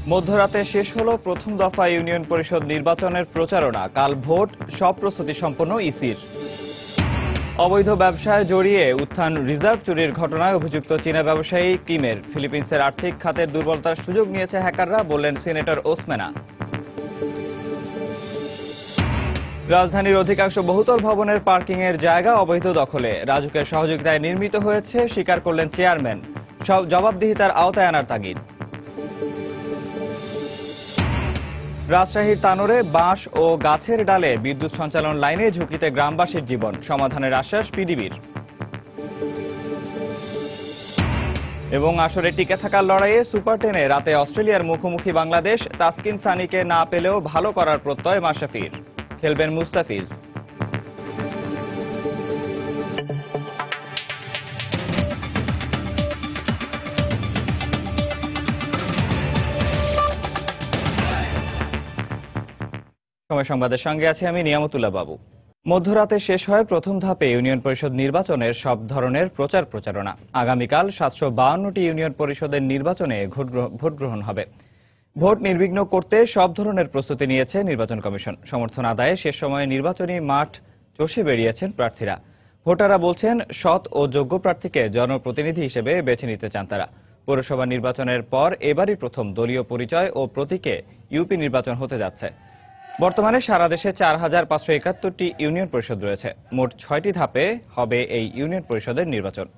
মধ্যরাতে শেষ হলো প্রথম দফা ইউনিয়ন পরিষদ নির্বাচনের প্রচারণা। কাল ভোট, সব প্রস্তুতি সম্পন্ন ইসির। অবৈধ ব্যবসায় জড়িয়ে উত্থান রিজার্ভ চুরির ঘটনায় অভিযুক্ত চীনা ব্যবসায়ী কিমের। ফিলিপিন্সের আর্থিক খাতের দুর্বলতার সুযোগ নিয়েছে হ্যাকাররা, বললেন সিনেটর ওসমেনা। রাজধানীর অধিকাংশ বহুতল ভবনের পার্কিংয়ের জায়গা অবৈধ দখলে, রাজুকের সহযোগিতায় নির্মিত হয়েছে, স্বীকার করলেন চেয়ারম্যান। সব জবাবদিহিতার আওতায় আনার তাগিদ। রাজশাহীর তানোরে বাঁশ ও গাছের ডালে বিদ্যুৎ সঞ্চালন লাইনে ঝুঁকিতে গ্রামবাসীর জীবন, সমাধানের আশ্বাস পিডিবির। এবং আসরে টিকে থাকার লড়াইয়ে সুপার 10-এ রাতে অস্ট্রেলিয়ার মুখোমুখি বাংলাদেশ। তাসকিন সানিকে না পেলেও ভালো করার প্রত্যয় মাশরাফির, খেলবেন মুস্তাফিজ। সময় সংবাদের সঙ্গে আছি আমি নিয়ামতুল্লাহ বাবু। মধ্যরাতে শেষ হয় প্রথম ধাপে ইউনিয়ন পরিষদ নির্বাচনের সব ধরনের প্রচারণা। আগামীকাল 752টি ইউনিয়ন পরিষদের নির্বাচনে ভোট গ্রহণ হবে। ভোট নির্বিঘ্ন করতে সব ধরনের প্রস্তুতি নিয়েছে নির্বাচন কমিশন। সমর্থন আদায়ে শেষ সময়ে নির্বাচনী মাঠ চষে বেরিয়েছেন প্রার্থীরা। ভোটাররা বলছেন, সৎ ও যোগ্য প্রার্থীকে জনপ্রতিনিধি হিসেবে বেছে নিতে চান তারা। পৌরসভা নির্বাচনের পর এবারই প্রথম দলীয় পরিচয় ও প্রতীকে ইউপি নির্বাচন হতে যাচ্ছে। বর্তমানে সারা দেশে 4571টি ইউনিয়ন পরিষদ রয়েছে। মোট 6টি ধাপে হবে এই ইউনিয়ন পরিষদের নির্বাচন।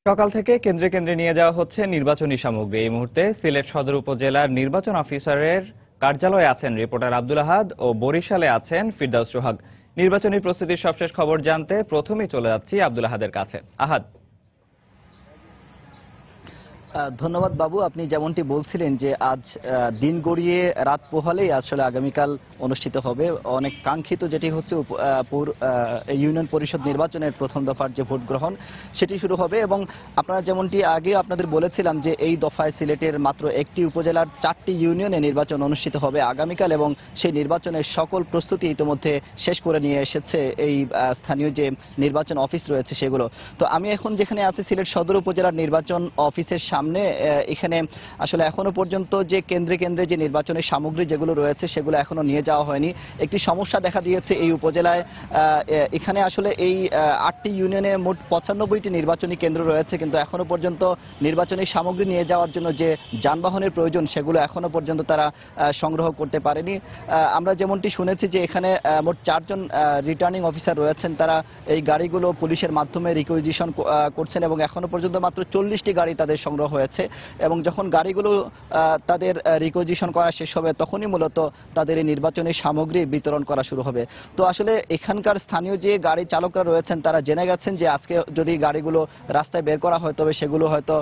সকাল থেকে কেন্দ্রে কেন্দ্রে নিয়ে যাওয়া হচ্ছে নির্বাচনী সামগ্রী। এই মুহূর্তে সিলেট সদর উপজেলার নির্বাচন অফিসারের কার্যালয়ে আছেন রিপোর্টার আব্দুল আহাদ ও বরিশালে আছেন ফিরদাউস সোহাগ। নির্বাচনী প্রস্তুতির সবশেষ খবর জানতে প্রথমেই চলে যাচ্ছি আব্দুল আহাদের কাছে। আহাদ। ধন্যবাদ বাবু। আপনি যেমনটি বলছিলেন যে আজ দিন গড়িয়ে রাত পোহালেই আসলে আগামীকাল অনুষ্ঠিত হবে অনেক কাঙ্ক্ষিত, যেটি হচ্ছে ইউনিয়ন পরিষদ নির্বাচনের প্রথম দফার যে ভোট গ্রহণ সেটি শুরু হবে। এবং আপনারা যেমনটি আগে আপনাদের বলেছিলাম যে এই দফায় সিলেটের মাত্র একটি উপজেলার 4টি ইউনিয়নে নির্বাচন অনুষ্ঠিত হবে আগামীকাল, এবং সেই নির্বাচনের সকল প্রস্তুতি ইতিমধ্যে শেষ করে নিয়ে এসেছে এই স্থানীয় যে নির্বাচন অফিস রয়েছে সেগুলো। তো আমি এখন যেখানে আছি সিলেট সদর উপজেলার নির্বাচন অফিসের সামনে, এখানে আসলে এখনো পর্যন্ত যে কেন্দ্রে কেন্দ্রে যে নির্বাচনের সামগ্রী যেগুলো রয়েছে সেগুলো এখনো নিয়ে যাওয়া হয়নি। একটি সমস্যা দেখা দিয়েছে এই উপজেলায়। এখানে আসলে এই 8টি ইউনিয়নে মোট 95টি নির্বাচনী কেন্দ্র রয়েছে, কিন্তু এখনো পর্যন্ত নির্বাচনী সামগ্রী নিয়ে যাওয়ার জন্য যে যানবাহনের প্রয়োজন সেগুলো এখনো পর্যন্ত তারা সংগ্রহ করতে পারেনি। আমরা যেমনটি শুনেছি যে এখানে মোট 4 জন রিটার্নিং অফিসার রয়েছেন, তারা এই গাড়িগুলো পুলিশের মাধ্যমে রিকুইজিশন করছেন এবং এখনো পর্যন্ত মাত্র 40টি গাড়ি তাদের সংগ্রহ হয়েছে। এবং যখন গাড়িগুলো তাদের রিকুইজিশন করা শেষ হবে তখনই মূলত তাদের এই নির্বাচনী সামগ্রী বিতরণ করা শুরু হবে। তো আসলে এখানকার স্থানীয় যে গাড়ি চালকরা রয়েছেন তারা জেনে গেছেন যে আজকে যদি গাড়িগুলো রাস্তায় বের করা হয় তবে সেগুলো হয়তো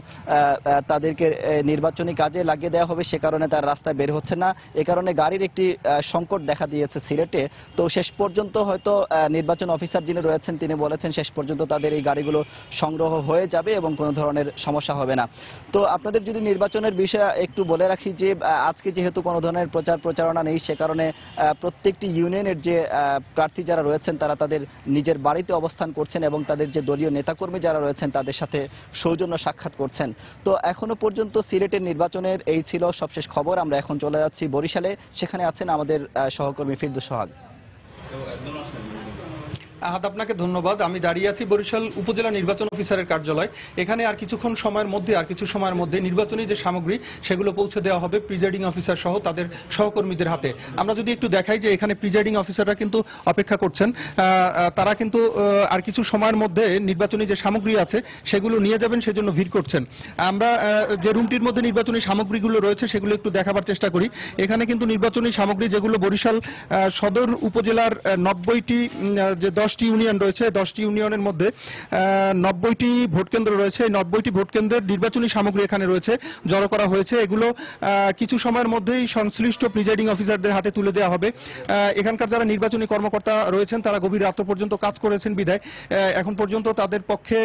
তাদেরকে নির্বাচনী কাজে লাগিয়ে দেওয়া হবে, সে কারণে তার রাস্তায় বের হচ্ছে না। এ কারণে গাড়ির একটি সংকট দেখা দিয়েছে সিলেটে। তো শেষ পর্যন্ত হয়তো নির্বাচন অফিসার যিনি রয়েছেন তিনি বলেছেন শেষ পর্যন্ত তাদের এই গাড়িগুলো সংগ্রহ হয়ে যাবে এবং কোনো ধরনের সমস্যা হবে না। তো আপনাদের যদি নির্বাচনের বিষয়ে একটু বলে রাখি যে আজকে যেহেতু কোনো ধরনের প্রচারণা নেই, সে কারণে প্রত্যেকটি ইউনিয়নের যে প্রার্থী যারা রয়েছেন তারা তাদের নিজের বাড়িতে অবস্থান করছেন এবং তাদের যে দলীয় নেতাকর্মী যারা রয়েছেন তাদের সাথে সৌজন্য সাক্ষাৎ করছেন। তো এখনো পর্যন্ত সিলেটের নির্বাচনের এই ছিল সবশেষ খবর। আমরা এখন চলে যাচ্ছি বরিশালে, সেখানে আছেন আমাদের সহকর্মী ফিরদৌস সোহাগ। আহাদ, আপনাকে ধন্যবাদ। আমি দাঁড়িয়ে আছি বরিশাল উপজেলা নির্বাচন অফিসারের কার্যালয়। এখানে আর কিছু সময়ের মধ্যে নির্বাচনী যে সামগ্রী সেগুলো পৌঁছে দেওয়া হবে প্রিজাইডিং অফিসার সহ তাদের সহকর্মীদের হাতে। আমরা যদি একটু দেখাই যে এখানে প্রিজাইডিং অফিসাররা কিন্তু অপেক্ষা করছেন, তারা কিন্তু আর কিছু সময়ের মধ্যে নির্বাচনী যে সামগ্রী আছে সেগুলো নিয়ে যাবেন, সেজন্য ভিড় করছেন। আমরা যে রুমটির মধ্যে নির্বাচনী সামগ্রীগুলো রয়েছে সেগুলো একটু দেখাবার চেষ্টা করি। এখানে কিন্তু নির্বাচনী সামগ্রী যেগুলো বরিশাল সদর উপজেলার 90টি যে 10টি ইউনিয়ন রয়েছে। 10টি ইউনিয়নের মধ্যে 90টি ভোট কেন্দ্র রয়েছে। এই 90টি ভোট কেন্দ্রের নির্বাচনী সামগ্রী এখানে রয়েছে, জড়ো করা হয়েছে। এগুলো কিছু সময়ের মধ্যেই সংশ্লিষ্ট প্রিজাইডিং অফিসারদের হাতে তুলে দেওয়া হবে। এখানকার যারা নির্বাচনী কর্মকর্তা রয়েছেন তারা গভীর রাত পর্যন্ত কাজ করেছেন বিধায় এখন পর্যন্ত তাদের পক্ষে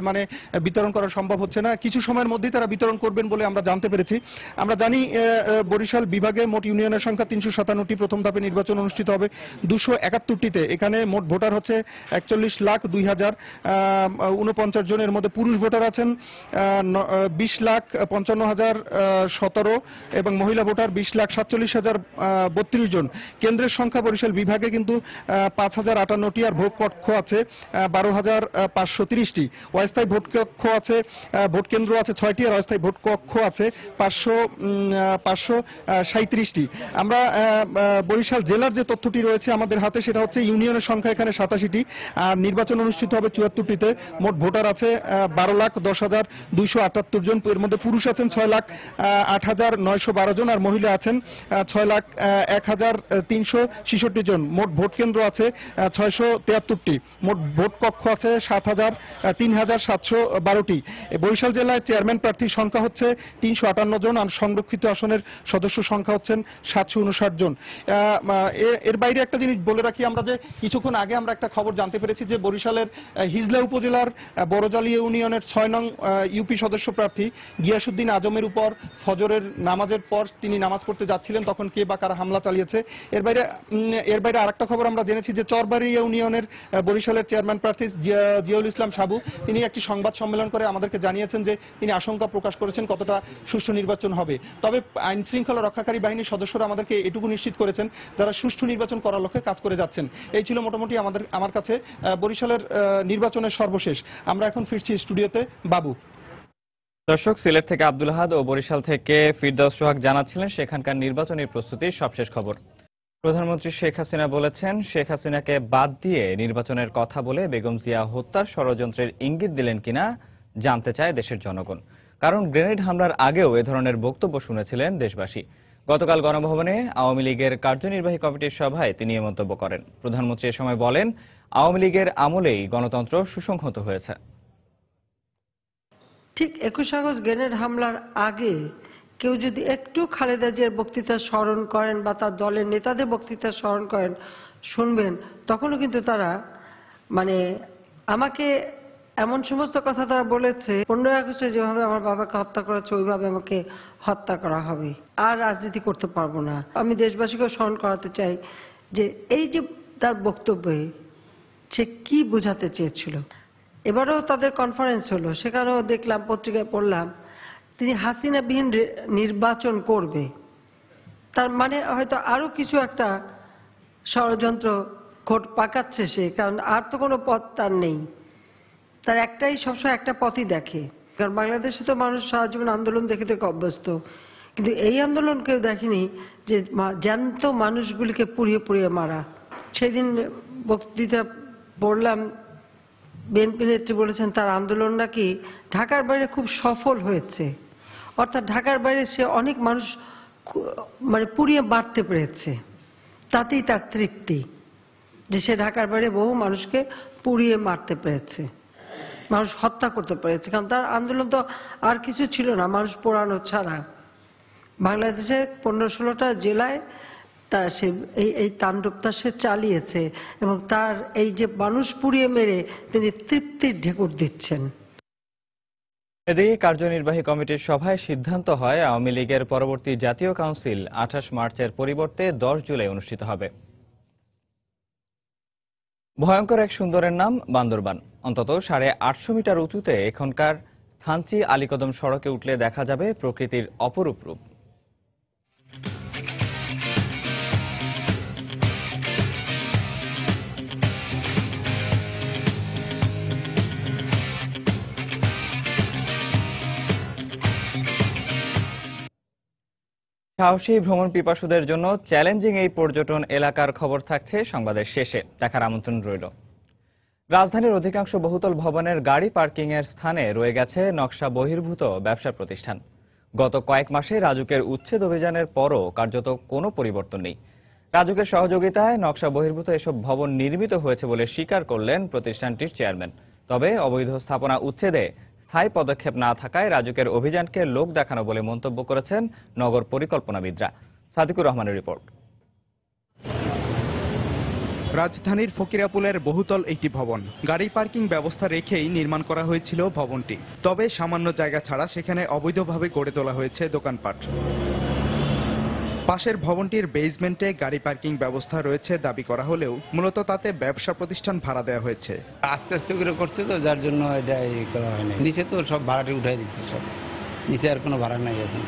মানে বিতরণ করা সম্ভব হচ্ছে না। কিছু সময়ের মধ্যেই তারা বিতরণ করবেন বলে আমরা জানতে পেরেছি। আমরা জানি বরিশাল বিভাগে মোট ইউনিয়নের সংখ্যা 357টি। প্রথম ধাপে নির্বাচন অনুষ্ঠিত হবে 271টিতে। এখানে মোট ভোটার হচ্ছে 41,02,049 জন। এর মধ্যে পুরুষ ভোটার আছেন 20,55,017 এবং মহিলা ভোটার 20,47,032 জন। কেন্দ্রের সংখ্যা বরিশাল বিভাগে কিন্তু 5,058টি, আর ভোট কক্ষ আছে 12,530টি। অস্থায়ী ভোট কক্ষ আছে, ভোট কেন্দ্র আছে 6টি, আর অস্থায়ী ভোট কক্ষ আছে 537টি। আমরা বরিশাল জেলার যে তথ্যটি রয়েছে আমাদের হাতে সেটা হচ্ছে ইউনিয়নের সংখ্যা এখানে 87টি, আর নির্বাচন অনুষ্ঠিত হবে 74টিতে। মোট ভোটার আছে 12,10,278 জন। এর মধ্যে পুরুষ আছেন 6,08,912 জন, আর মহিলা আছেন 6,01,366 জন। মোট ভোট কেন্দ্র আছে 673টি। মোট ভোট কক্ষ আছে 3,712টি। বরিশাল জেলায় চেয়ারম্যান প্রার্থীর সংখ্যা হচ্ছে 358 জন, আর সংরক্ষিত আসনের সদস্য সংখ্যা হচ্ছেন 759 জন। এর বাইরে একটা জিনিস বলে রাখি, আমরা যে কিছুক্ষণ আগে আমরা একটা খবর জানতে পেরেছি যে বরিশালের হিজলা উপজেলার বড়জালি ইউনিয়নের 6 নং ইউপি সদস্য প্রার্থী গিয়াসউদ্দিন আজমের উপর ফজরের নামাজের পর তিনি নামাজ পড়তে যাচ্ছিলেন, তখন কে বা কারা হামলা চালিয়েছে। এর বাইরে আরেকটা খবর আমরা জেনেছি যে চরবাড়ি ইউনিয়নের বরিশালের চেয়ারম্যান প্রার্থী জিয়াউল ইসলাম সাবু তিনি একটি সংবাদ সম্মেলন করে আমাদেরকে জানিয়েছেন যে তিনি আশঙ্কা প্রকাশ করেছেন কতটা সুষ্ঠু নির্বাচন হবে। তবে আইন শৃঙ্খলা রক্ষাকারী বাহিনীর সদস্যরা আমাদেরকে এটুকু নিশ্চিত করেছেন যারা সুষ্ঠু নির্বাচন করার লক্ষ্যে কাজ করে যাচ্ছেন। এই ছিল মোটামুটি আমার কাছে বরিশালের নির্বাচনের সর্বশেষ। আমরা এখন ফিরছি স্টুডিওতে। বাবু। দর্শক, সিলেট থেকে আব্দুল আহাদ ও বরিশাল থেকে ফিরদৌস সোহাগ জানাচ্ছিলেন সেখানকার নির্বাচনী প্রস্তুতির সবশেষ খবর। প্রধানমন্ত্রী শেখ হাসিনা বলেছেন, শেখ হাসিনাকে বাদ দিয়ে নির্বাচনের কথা বলে বেগম জিয়া হত্যার ষড়যন্ত্রের ইঙ্গিত দিলেন কিনা জানতে চায় দেশের জনগণ। কারণ গ্রেনেড হামলার আগেও এ ধরনের বক্তব্য শুনেছিলেন দেশবাসী। গতকাল গণভবনে আওয়ামী লীগের কার্যনির্বাহী কমিটির সভায় তিনি এ মন্তব্য করেন। প্রধানমন্ত্রী এ সময় বলেন, আওয়ামী লীগের আমলেই গণতন্ত্র সুসংহত হয়েছে। ঠিক 21 আগস্ট গ্রেনেড হামলার আগে কেউ যদি একটু খালেদা জিয়ার বক্তৃতা স্মরণ করেন বা তার দলের নেতাদের বক্তৃতা স্মরণ করেন, শুনবেন, তখনও কিন্তু তারা মানে আমাকে এমন সমস্ত কথা তারা বলেছে, 15 আগস্টে যেভাবে আমার বাবাকে হত্যা করেছে ওইভাবে আমাকে হত্যা করা হবে, আর রাজনীতি করতে পারবো না। আমি দেশবাসীকেও স্মরণ করাতে চাই যে এই যে তার বক্তব্যে সে কি বোঝাতে চেয়েছিল। এবারেও তাদের কনফারেন্স হলো, সেখানেও দেখলাম, পত্রিকায় পড়লাম তিনি হাসিনাবিহীন নির্বাচন করবে। তার মানে হয়তো আরো কিছু একটা ষড়যন্ত্র পাকাচ্ছে সে, কারণ আর তো কোনো পথ তার নেই। তার একটাই, সবসময় একটা পথই দেখে। কারণ বাংলাদেশে তো মানুষ সারা জীবন আন্দোলন দেখে দেখে অভ্যস্ত, কিন্তু এই আন্দোলন কেউ দেখেনি যে জ্যান্ত মানুষগুলিকে পুড়িয়ে পুড়িয়ে মারা। সেদিন বক্তৃতা পড়লাম, বিএনপি নেত্রী বলেছেন তার আন্দোলন নাকি ঢাকার বাইরে খুব সফল হয়েছে। অর্থাৎ ঢাকার বাইরে সে অনেক মানুষ মানে পুড়িয়ে মারতে পেরেছে, তাতেই তার তৃপ্তি যে সে ঢাকার বাইরে বহু মানুষকে পুড়িয়ে মারতে পেরেছে, মানুষ হত্যা করতে পেরেছে। কারণ তার আন্দোলন তো আর কিছু ছিল না, মানুষ পোড়ানো ছাড়া। বাংলাদেশে 15-16টা জেলায় তা সে এই তাণ্ডবটা সে চালিয়েছে, এবং তার এই যে মানুষ পুড়িয়ে মেরে তিনি তৃপ্তির ঢেকুর দিচ্ছেন। এদিকে কার্যনির্বাহী কমিটির সভায় সিদ্ধান্ত হয় আওয়ামী লীগের পরবর্তী জাতীয় কাউন্সিল 28 মার্চের পরিবর্তে 10 জুলাই অনুষ্ঠিত হবে। ভয়ঙ্কর এক সুন্দরের নাম বান্দরবান। অন্তত 850 মিটার উঁচুতে এখানকার থানচি আলীকদম সড়কে উঠলে দেখা যাবে প্রকৃতির অপরূপ রূপ। সাহসী ভ্রমণ পিপাসুদের জন্য চ্যালেঞ্জিং এই পর্যটন এলাকার খবর থাকছে সংবাদের শেষে। দেখার আমন্ত্রণ রইল। রাজধানীর অধিকাংশ বহুতল ভবনের গাড়ি পার্কিং এর স্থানে রয়ে গেছে নকশা বহির্ভূত ব্যবসা প্রতিষ্ঠান। গত কয়েক মাসে রাজুকের উচ্ছেদ অভিযানের পরও কার্যত কোনো পরিবর্তন নেই। রাজুকের সহযোগিতায় নকশা বহির্ভূত এসব ভবন নির্মিত হয়েছে বলে স্বীকার করলেন প্রতিষ্ঠানটির চেয়ারম্যান। তবে অবৈধ স্থাপনা উচ্ছেদে স্থায়ী পদক্ষেপ না থাকায় রাজুকের অভিযানকে লোক দেখানো বলে মন্তব্য করেছেন নগর পরিকল্পনাবিদরা। সাদিকুর রহমানের রিপোর্ট। রাজধানীর ফকিরাপুলের বহুতল একটি ভবন, গাড়ি পার্কিং ব্যবস্থা রেখেই নির্মাণ করা হয়েছিল ভবনটি। তবে সামান্য জায়গা ছাড়া সেখানে অবৈধভাবে গড়ে তোলা হয়েছে দোকানপাট। পাশের ভবনটির বেসমেন্টে গাড়ি পার্কিং ব্যবস্থা রয়েছে দাবি করা হলেও মূলত তাতে ব্যবসা প্রতিষ্ঠান ভাড়া দেওয়া হয়েছে। আস্তে আস্তে করে করছে তো, যার জন্য এটা করা হয়নি। নিচে তো সব ভাড়াটি উঠাই দিচ্ছে, সব নিচে আর কোনো ভাড়া নাই এখন।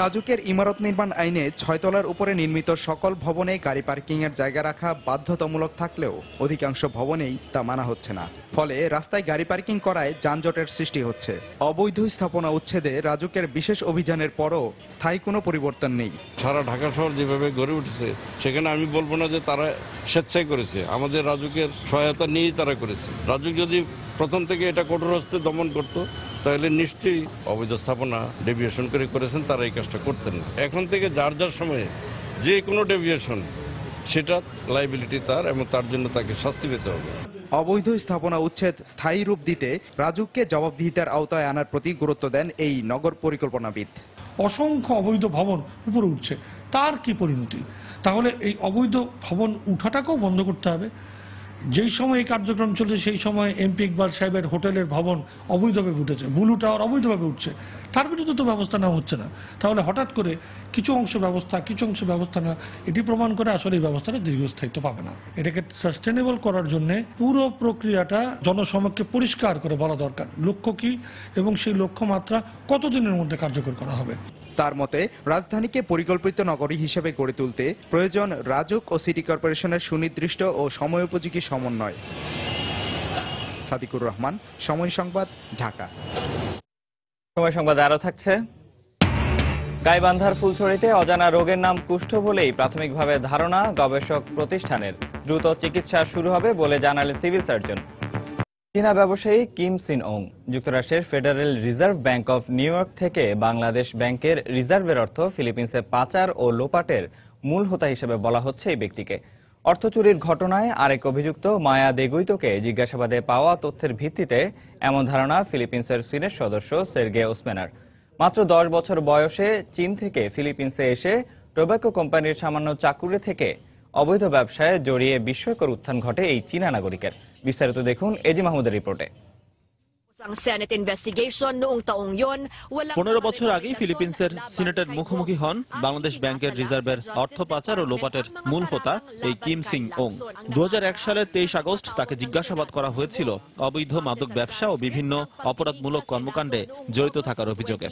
রাজুকের ইমারত নির্মাণ আইনে 6 তলার উপরে নির্মিত সকল ভবনে গাড়ি পার্কিং এর জায়গা রাখা বাধ্যতামূলক থাকলেও অধিকাংশ ভবনেই তা মানা হচ্ছে না। ফলে রাস্তায় গাড়ি পার্কিং করায় যানজটের সৃষ্টি হচ্ছে। অবৈধ স্থাপনা উচ্ছেদে রাজুকের বিশেষ অভিযানের পরও স্থায়ী কোনো পরিবর্তন নেই। সারা ঢাকা শহর যেভাবে গড়ে উঠেছে, সেখানে আমি বলবো না যে তারা স্বেচ্ছায় করেছে, আমাদের রাজুকের সহায়তা নিয়েই তারা করেছে। রাজুক যদি প্রথম থেকে এটা কঠোর হস্তে দমন করত, তাহলে নিশ্চয়ই অবৈধ স্থাপনা ডেভিয়েশন করেছেন, তারা এই কাজটা করতেন না। এখন থেকে যার যার সময়ে যে কোনো ডেভিয়েশন, সেটা লাইবিলিটি তার, এবং তার জন্য তাকে শাস্তি পেতে হবে। অবৈধ স্থাপনা উচ্ছেদ স্থায়ী রূপ দিতে রাজুককে জবাবদিহিতার আওতায় আনার প্রতি গুরুত্ব দেন এই নগর পরিকল্পনাবিদ। অসংখ্য অবৈধ ভবন উপরে উঠছে, তার কি পরিণতি? তাহলে এই অবৈধ ভবন উঠাটাকেও বন্ধ করতে হবে। যেই সময় এই কার্যক্রম চলছে সেই সময় এমপি ইকবাল সাহেবের হোটেলের ভবন অবৈধভাবে উঠেছে, ব্লু টাওয়ার অবৈধভাবে উঠছে, তার বিরুদ্ধে তো ব্যবস্থা নেওয়া হচ্ছে না। তাহলে হঠাৎ করে কিছু অংশ ব্যবস্থা না, এটি প্রমাণ করে আসলে এই ব্যবস্থাটা দীর্ঘস্থায়িত্ব পাবে না। এটাকে সাস্টেনেবল করার জন্য পুরো প্রক্রিয়াটা জনসমক্ষে পরিষ্কার করে বলা দরকার, লক্ষ্য কি এবং সেই লক্ষ্যমাত্রা কতদিনের মধ্যে কার্যকর করা হবে। তার মতে রাজধানীকে পরিকল্পিত নগরী হিসেবে গড়ে তুলতে প্রয়োজন রাজুক ও সিটি কর্পোরেশনের সুনির্দিষ্ট ও সময়োপযোগী সমন্বয়। সাদিকুর রহমান, সময় সংবাদ, ঢাকা। সময় সংবাদ আরো থাকছে। গাইবান্ধার ফুলছড়িতে অজানা রোগের নাম কুষ্ঠ বলেই প্রাথমিকভাবে ধারণা গবেষক প্রতিষ্ঠানের। দ্রুত চিকিৎসা শুরু হবে বলে জানালেন সিভিল সার্জন। চীনা ব্যবসায়ী কিম সিন ওং যুক্তরাষ্ট্রের federal reserve bank of new York থেকে বাংলাদেশ ব্যাংকের রিজার্ভের অর্থ ফিলিপিন্সে পাচার ও লোপাটের মূল হোতা হিসেবে বলা হচ্ছে এই ব্যক্তিকে। অর্থ চুরির ঘটনায় আরেক অভিযুক্ত মায়া দেগুইতোকে জিজ্ঞাসাবাদে পাওয়া তথ্যের ভিত্তিতে এমন ধারণা ফিলিপিন্সের সিনেট সদস্য সের্গে ওসমেনার। মাত্র 10 বছর বয়সে চীন থেকে ফিলিপিন্সে এসে টোব্যাকো কোম্পানির সামান্য চাকুরি থেকে অবৈধ ব্যবসায় জড়িয়ে বিস্ময়কর উত্থান ঘটে এই চীনা নাগরিকের। বিস্তারিত দেখুন এজি মাহমুদের রিপোর্টে। 15 বছর আগেই ফিলিপিন্সের সিনেটের মুখোমুখি হন বাংলাদেশ ব্যাংকের রিজার্ভের অর্থ পাচার ও লোপাটের মূল হোতা এই কিম সিং ওং। 2001 সালের 23 আগস্ট তাকে জিজ্ঞাসাবাদ করা হয়েছিল অবৈধ মাদক ব্যবসা ও বিভিন্ন অপরাধমূলক কর্মকাণ্ডে জড়িত থাকার অভিযোগে।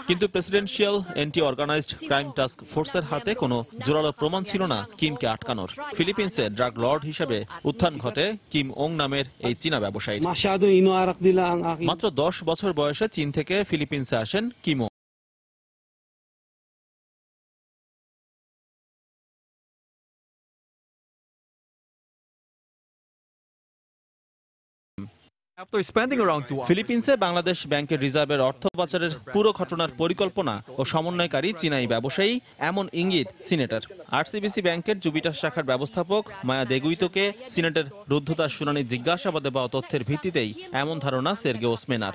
কিন্তু presidential anti organized crime task ফোর্সের হাতে কোনো জোরালো প্রমাণ ছিল না কিমকে আটকানোর। ফিলিপিন্সে ড্রাগ লর্ড হিসেবে উত্থান ঘটে কিম ওং নামের এই চীনা ব্যবসায়ী। মাত্র 10 বছর বয়সে চীন থেকে ফিলিপিন্সে আসেন কিম ওং। ফিলিপিন্সে বাংলাদেশ ব্যাংকের রিজার্ভের অর্থ পাচারের পুরো ঘটনার পরিকল্পনা ও সমন্বয়কারী চীনাই ব্যবসায়ী, এমন ইঙ্গিত সিনেটের। আরসিবিসি ব্যাংকের জুপিটার শাখার ব্যবস্থাপক মায়া দেগুইতোকে সিনেটের রুদ্ধতার শুনানি জিজ্ঞাসাবাদে পাওয়া তথ্যের ভিত্তিতেই এমন ধারণা সের্গে ওসমেনার।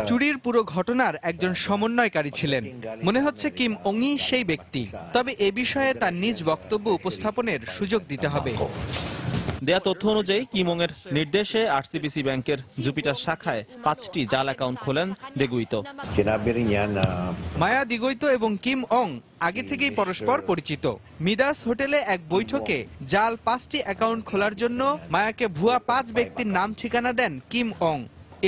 চুরির পুরো ঘটনার একজন সমন্বয়কারী ছিলেন, মনে হচ্ছে কিম ওংই সেই ব্যক্তি। তবে এ বিষয়ে তার নিজ বক্তব্য উপস্থাপনের সুযোগ দিতে হবে। দেয়া তথ্য অনুযায়ী কিম ওং এর নির্দেশে আরসিবিসি ব্যাংকের জুপিটার শাখায় 5টি জাল অ্যাকাউন্ট খোলেন দেগুইতো। মায়া দেগুইতো এবং কিম ওং আগে থেকেই পরস্পর পরিচিত। মিদাস হোটেলে এক বৈঠকে জাল 5টি অ্যাকাউন্ট খোলার জন্য মায়াকে ভুয়া 5 ব্যক্তির নাম ঠিকানা দেন কিম ওং।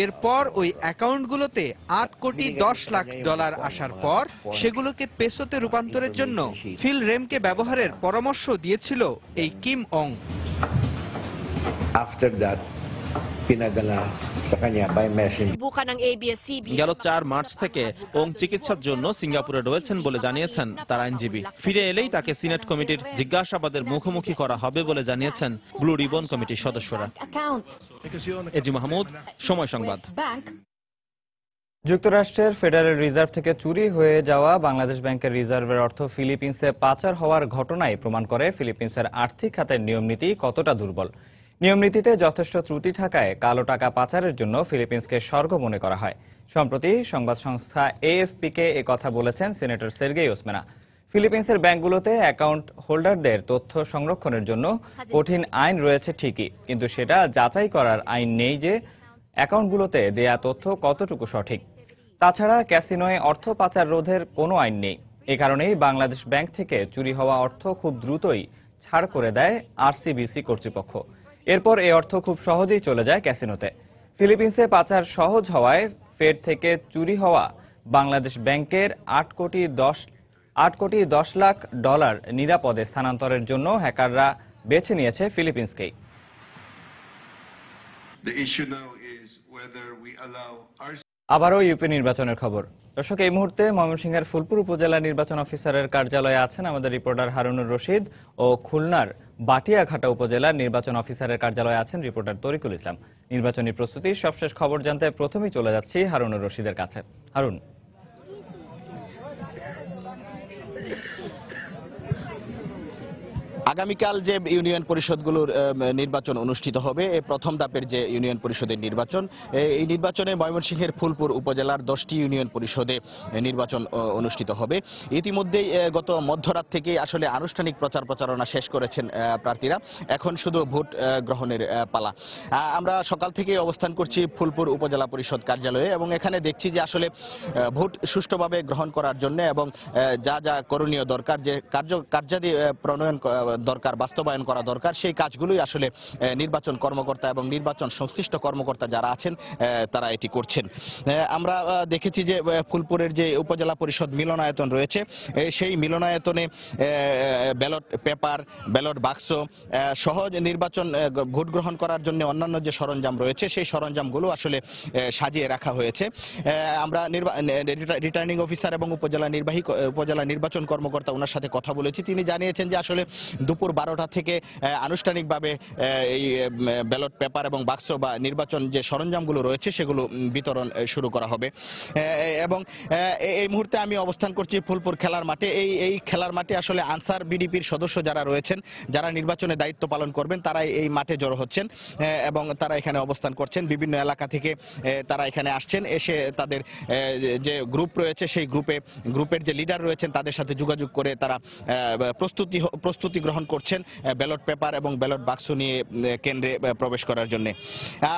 এরপর ওই অ্যাকাউন্টগুলোতে 8 কোটি 10 লাখ ডলার আসার পর সেগুলোকে পেসোতে রূপান্তরের জন্য ফিল রেমকে ব্যবহারের পরামর্শ দিয়েছিল এই কিম ওং। গেল 4 মার্চ থেকে ওং চিকিৎসার জন্য সিঙ্গাপুরে রয়েছেন বলে জানিয়েছেন তার আইনজীবী। ফিরে এলেই তাকে সিনেট কমিটির জিজ্ঞাসাবাদের মুখোমুখি করা হবে বলে জানিয়েছেন ব্লু রিবন কমিটির সদস্যরা। এজি মাহমুদ, সময় সংবাদ। যুক্তরাষ্ট্রের ফেডারেল রিজার্ভ থেকে চুরি হয়ে যাওয়া বাংলাদেশ ব্যাংকের রিজার্ভের অর্থ ফিলিপিন্সে পাচার হওয়ার ঘটনাই প্রমাণ করে ফিলিপিন্সের আর্থিক খাতের নিয়মনীতি কতটা দুর্বল। নিয়মনীতিতে যথেষ্ট ত্রুটি থাকায় কালো টাকা পাচারের জন্য ফিলিপিন্সকে স্বর্গ মনে করা হয়। সম্প্রতি সংবাদ সংস্থা এএফপিকে কথা বলেছেন সিনেটর সের্গেই ওসমেনা। ফিলিপিন্সের ব্যাংকগুলোতে অ্যাকাউন্ট হোল্ডারদের তথ্য সংরক্ষণের জন্য কঠিন আইন রয়েছে ঠিকই, কিন্তু সেটা যাচাই করার আইন নেই যে অ্যাকাউন্টগুলোতে দেয়া তথ্য কতটুকু সঠিক। তাছাড়া ক্যাসিনোয় অর্থ পাচার রোধের কোনো আইন নেই। এ কারণেই বাংলাদেশ ব্যাংক থেকে চুরি হওয়া অর্থ খুব দ্রুতই ছাড় করে দেয় আরসিবিসি কর্তৃপক্ষ। এরপর এই অর্থ খুব সহজেই চলে যায় ক্যাসিনোতে। ফিলিপিন্সে পাচার সহজ হওয়ায় ফেড থেকে চুরি হওয়া বাংলাদেশ ব্যাংকের 8 কোটি 10 লাখ ডলার নিরাপদে স্থানান্তরের জন্য হ্যাকাররা বেছে নিয়েছে ফিলিপিন্সকেই। আবারও ইউপি নির্বাচনের খবর। দর্শক, এই মুহূর্তে ময়মনসিংহের ফুলপুর উপজেলা নির্বাচন অফিসারের কার্যালয়ে আছেন আমাদের রিপোর্টার হারুনুর রশিদ ও খুলনার বাটিয়াঘাটা উপজেলার নির্বাচন অফিসারের কার্যালয়ে আছেন রিপোর্টার তরিকুল ইসলাম। নির্বাচনী প্রস্তুতির সবশেষ খবর জানতে প্রথমেই চলে যাচ্ছি হারুনুর রশিদের কাছে। হারুন। আগামীকাল যে ইউনিয়ন পরিষদগুলোর নির্বাচন অনুষ্ঠিত হবে, এই প্রথম ধাপের যে ইউনিয়ন পরিষদের নির্বাচন, এই নির্বাচনে ময়মনসিংহের ফুলপুর উপজেলার 10টি ইউনিয়ন পরিষদে নির্বাচন অনুষ্ঠিত হবে। ইতিমধ্যেই গত মধ্যরাত থেকে আসলে আনুষ্ঠানিক প্রচারণা শেষ করেছেন প্রার্থীরা। এখন শুধু ভোট গ্রহণের পালা। আমরা সকাল থেকে অবস্থান করছি ফুলপুর উপজেলা পরিষদ কার্যালয়ে এবং এখানে দেখছি যে আসলে ভোট সুষ্ঠুভাবে গ্রহণ করার জন্য এবং যা যা করণীয় দরকার, যে কার্যাদি প্রণয়ন দরকার, বাস্তবায়ন করা দরকার, সেই কাজগুলোই আসলে নির্বাচন কর্মকর্তা এবং নির্বাচন সংশ্লিষ্ট কর্মকর্তা যারা আছেন তারা এটি করছেন। আমরা দেখেছি যে ফুলপুরের যে উপজেলা পরিষদ মিলনায়তন রয়েছে, সেই মিলনায়তনে ব্যালট পেপার, ব্যালট বাক্স, সহজ নির্বাচন ভোট গ্রহণ করার জন্য অন্যান্য যে সরঞ্জাম রয়েছে সেই সরঞ্জামগুলো আসলে সাজিয়ে রাখা হয়েছে। আমরা রিটার্নিং অফিসার এবং উপজেলা নির্বাচন কর্মকর্তা ওনার সাথে কথা বলেছি। তিনি জানিয়েছেন যে আসলে দুপুর 12টা থেকে আনুষ্ঠানিকভাবে এই ব্যালট পেপার এবং বাক্স বা নির্বাচন যে সরঞ্জামগুলো রয়েছে সেগুলো বিতরণ শুরু করা হবে। এবং এই মুহূর্তে আমি অবস্থান করছি ফুলপুর খেলার মাঠে। এই খেলার মাঠে আসলে আনসার বিডিপির সদস্য যারা রয়েছেন, যারা নির্বাচনে দায়িত্ব পালন করবেন, তারা এই মাঠে জড়ো হচ্ছেন এবং তারা এখানে অবস্থান করছেন। বিভিন্ন এলাকা থেকে তারা এখানে আসছেন, এসে তাদের যে গ্রুপ রয়েছে সেই গ্রুপের যে লিডার রয়েছেন তাদের সাথে যোগাযোগ করে তারা প্রস্তুতি গ্রহণ করছেন ব্যালট পেপার এবং ব্যালট বাক্স নিয়ে কেন্দ্রে প্রবেশ করার জন্য।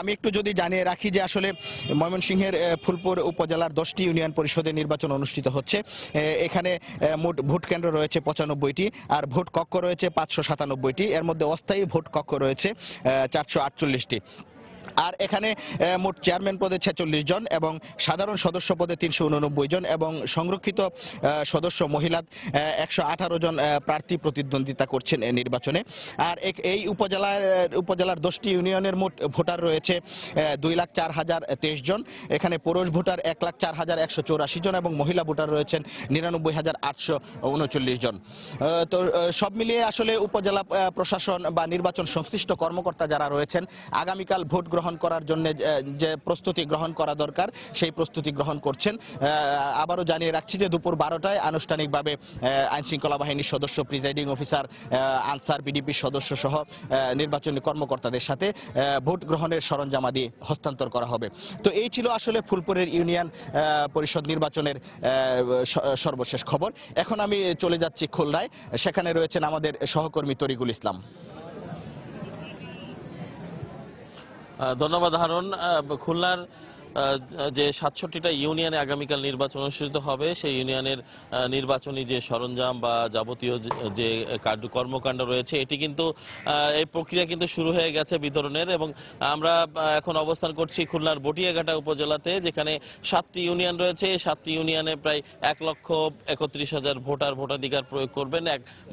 আমি একটু যদি জানিয়ে রাখি যে আসলে ময়মনসিংহের ফুলপুর উপজেলার 10টি ইউনিয়ন পরিষদের নির্বাচন অনুষ্ঠিত হচ্ছে। এখানে মোট ভোট কেন্দ্র রয়েছে 95টি আর ভোট কক্ষ রয়েছে 597টি। এর মধ্যে অস্থায়ী ভোট কক্ষ রয়েছে 448টি। আর এখানে মোট চেয়ারম্যান পদে 46 জন এবং সাধারণ সদস্য পদে 389 জন এবং সংরক্ষিত সদস্য মহিলা 118 জন প্রার্থী প্রতিদ্বন্দ্বিতা করছেন এই নির্বাচনে। আর এই উপজেলার 10টি ইউনিয়নের মোট ভোটার রয়েছে 2,04,023 জন। এখানে পুরুষ ভোটার 1,04,184 জন এবং মহিলা ভোটার রয়েছেন 99,839 জন। তো সব মিলিয়ে আসলে উপজেলা প্রশাসন বা নির্বাচন সংশ্লিষ্ট কর্মকর্তা যারা রয়েছেন আগামীকাল ভোট গ্রহণ করার জন্য যে প্রস্তুতি গ্রহণ করা দরকার সেই প্রস্তুতি গ্রহণ করছেন। আবারও জানিয়ে রাখছি যে দুপুর 12টায় আনুষ্ঠানিকভাবে আইন শৃঙ্খলা বাহিনীর সদস্য, প্রিজাইডিং অফিসার, আনসার বিডিপির সদস্য সহ নির্বাচনী কর্মকর্তাদের সাথে ভোট গ্রহণের সরঞ্জামাদি হস্তান্তর করা হবে। তো এই ছিল আসলে ফুলপুরের ইউনিয়ন পরিষদ নির্বাচনের সর্বশেষ খবর। এখন আমি চলে যাচ্ছি খুলনায়, সেখানে রয়েছেন আমাদের সহকর্মী তরিকুল ইসলাম। ধন্যবাদ হারুন। খুলনার যে 67টা ইউনিয়নে আগামীকাল নির্বাচন অনুষ্ঠিত হবে সেই ইউনিয়নের নির্বাচনী যে সরঞ্জাম বা যাবতীয় যে কর্মকাণ্ড রয়েছে এটি কিন্তু এই প্রক্রিয়া কিন্তু শুরু হয়ে গেছে বিতরণের। এবং আমরা এখন অবস্থান করছি খুলনার বটিয়াঘাটা উপজেলাতে, যেখানে 7টি ইউনিয়ন রয়েছে। 7টি ইউনিয়নে প্রায় 1,31,000 ভোটাধিকার প্রয়োগ করবেন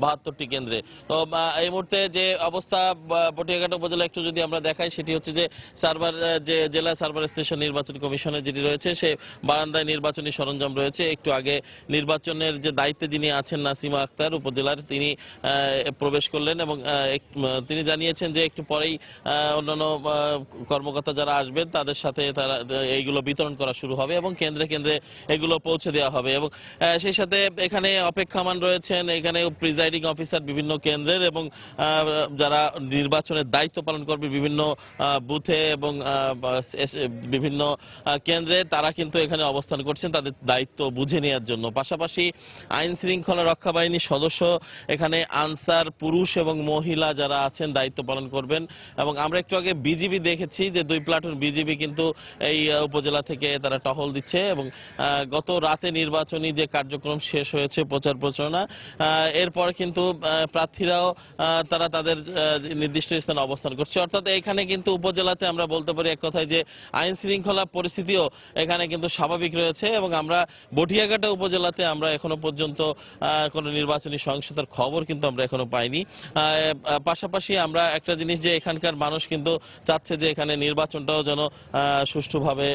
72টি কেন্দ্রে। তো এই মুহূর্তে যে অবস্থা বটিয়াঘাটা উপজেলা একটু যদি আমরা দেখাই সেটি হচ্ছে যে জেলা সার্ভার স্টেশন নির্বাচন নির্বাচন কমিশনের যেটি রয়েছে সে বারান্দায় নির্বাচনী সরঞ্জাম রয়েছে। একটু আগে নির্বাচনের যে দায়িত্বে যিনি আছেন নাসিমা আক্তার উপজেলার, তিনি প্রবেশ করলেন এবং তিনি জানিয়েছেন যে একটু পরেই অন্যান্য কর্মকর্তা যারা আসবেন তাদের সাথে তারা এইগুলো বিতরণ করা শুরু হবে এবং কেন্দ্রে কেন্দ্রে এগুলো পৌঁছে দেওয়া হবে। এবং সেই সাথে এখানে অপেক্ষামান রয়েছেন এখানে প্রিজাইডিং অফিসার বিভিন্ন কেন্দ্রের এবং যারা নির্বাচনের দায়িত্ব পালন করবে বিভিন্ন বুথে এবং বিভিন্ন কেন্দ্রে, তারা কিন্তু এখানে অবস্থান করছেন তাদের দায়িত্ব বুঝে নেওয়ার জন্য। পাশাপাশি আইন শৃঙ্খলা রক্ষা বাহিনীর সদস্য এখানে আনসার পুরুষ এবং মহিলা যারা আছেন দায়িত্ব পালন করবেন। এবং আমরা একটু আগে বিজিবি দেখেছি যে 2 প্লাটুন বিজিবি কিন্তু এই উপজেলা থেকে তারা টহল দিচ্ছে এবং গত রাতে নির্বাচনী যে কার্যক্রম শেষ হয়েছে প্রচার প্রচারণা, এরপর কিন্তু প্রার্থীরাও তারা তাদের নির্দিষ্ট স্থানে অবস্থান করছে। অর্থাৎ এখানে কিন্তু উপজেলাতে আমরা বলতে পারি এক কথায় যে আইন শৃঙ্খলা পরিস্থিতিও এখানে কিন্তু স্বাভাবিক রয়েছে এবং আমরা বটিয়াঘাটা উপজেলাতে আমরা এখনো পর্যন্ত কোনো নির্বাচনী সহিংসতার খবর কিন্তু আমরা এখনো পাইনি। পাশাপাশি আমরা একটা জিনিস যে এখানকার মানুষ কিন্তু চাচ্ছে যে এখানে নির্বাচনটাও যেন সুষ্ঠুভাবে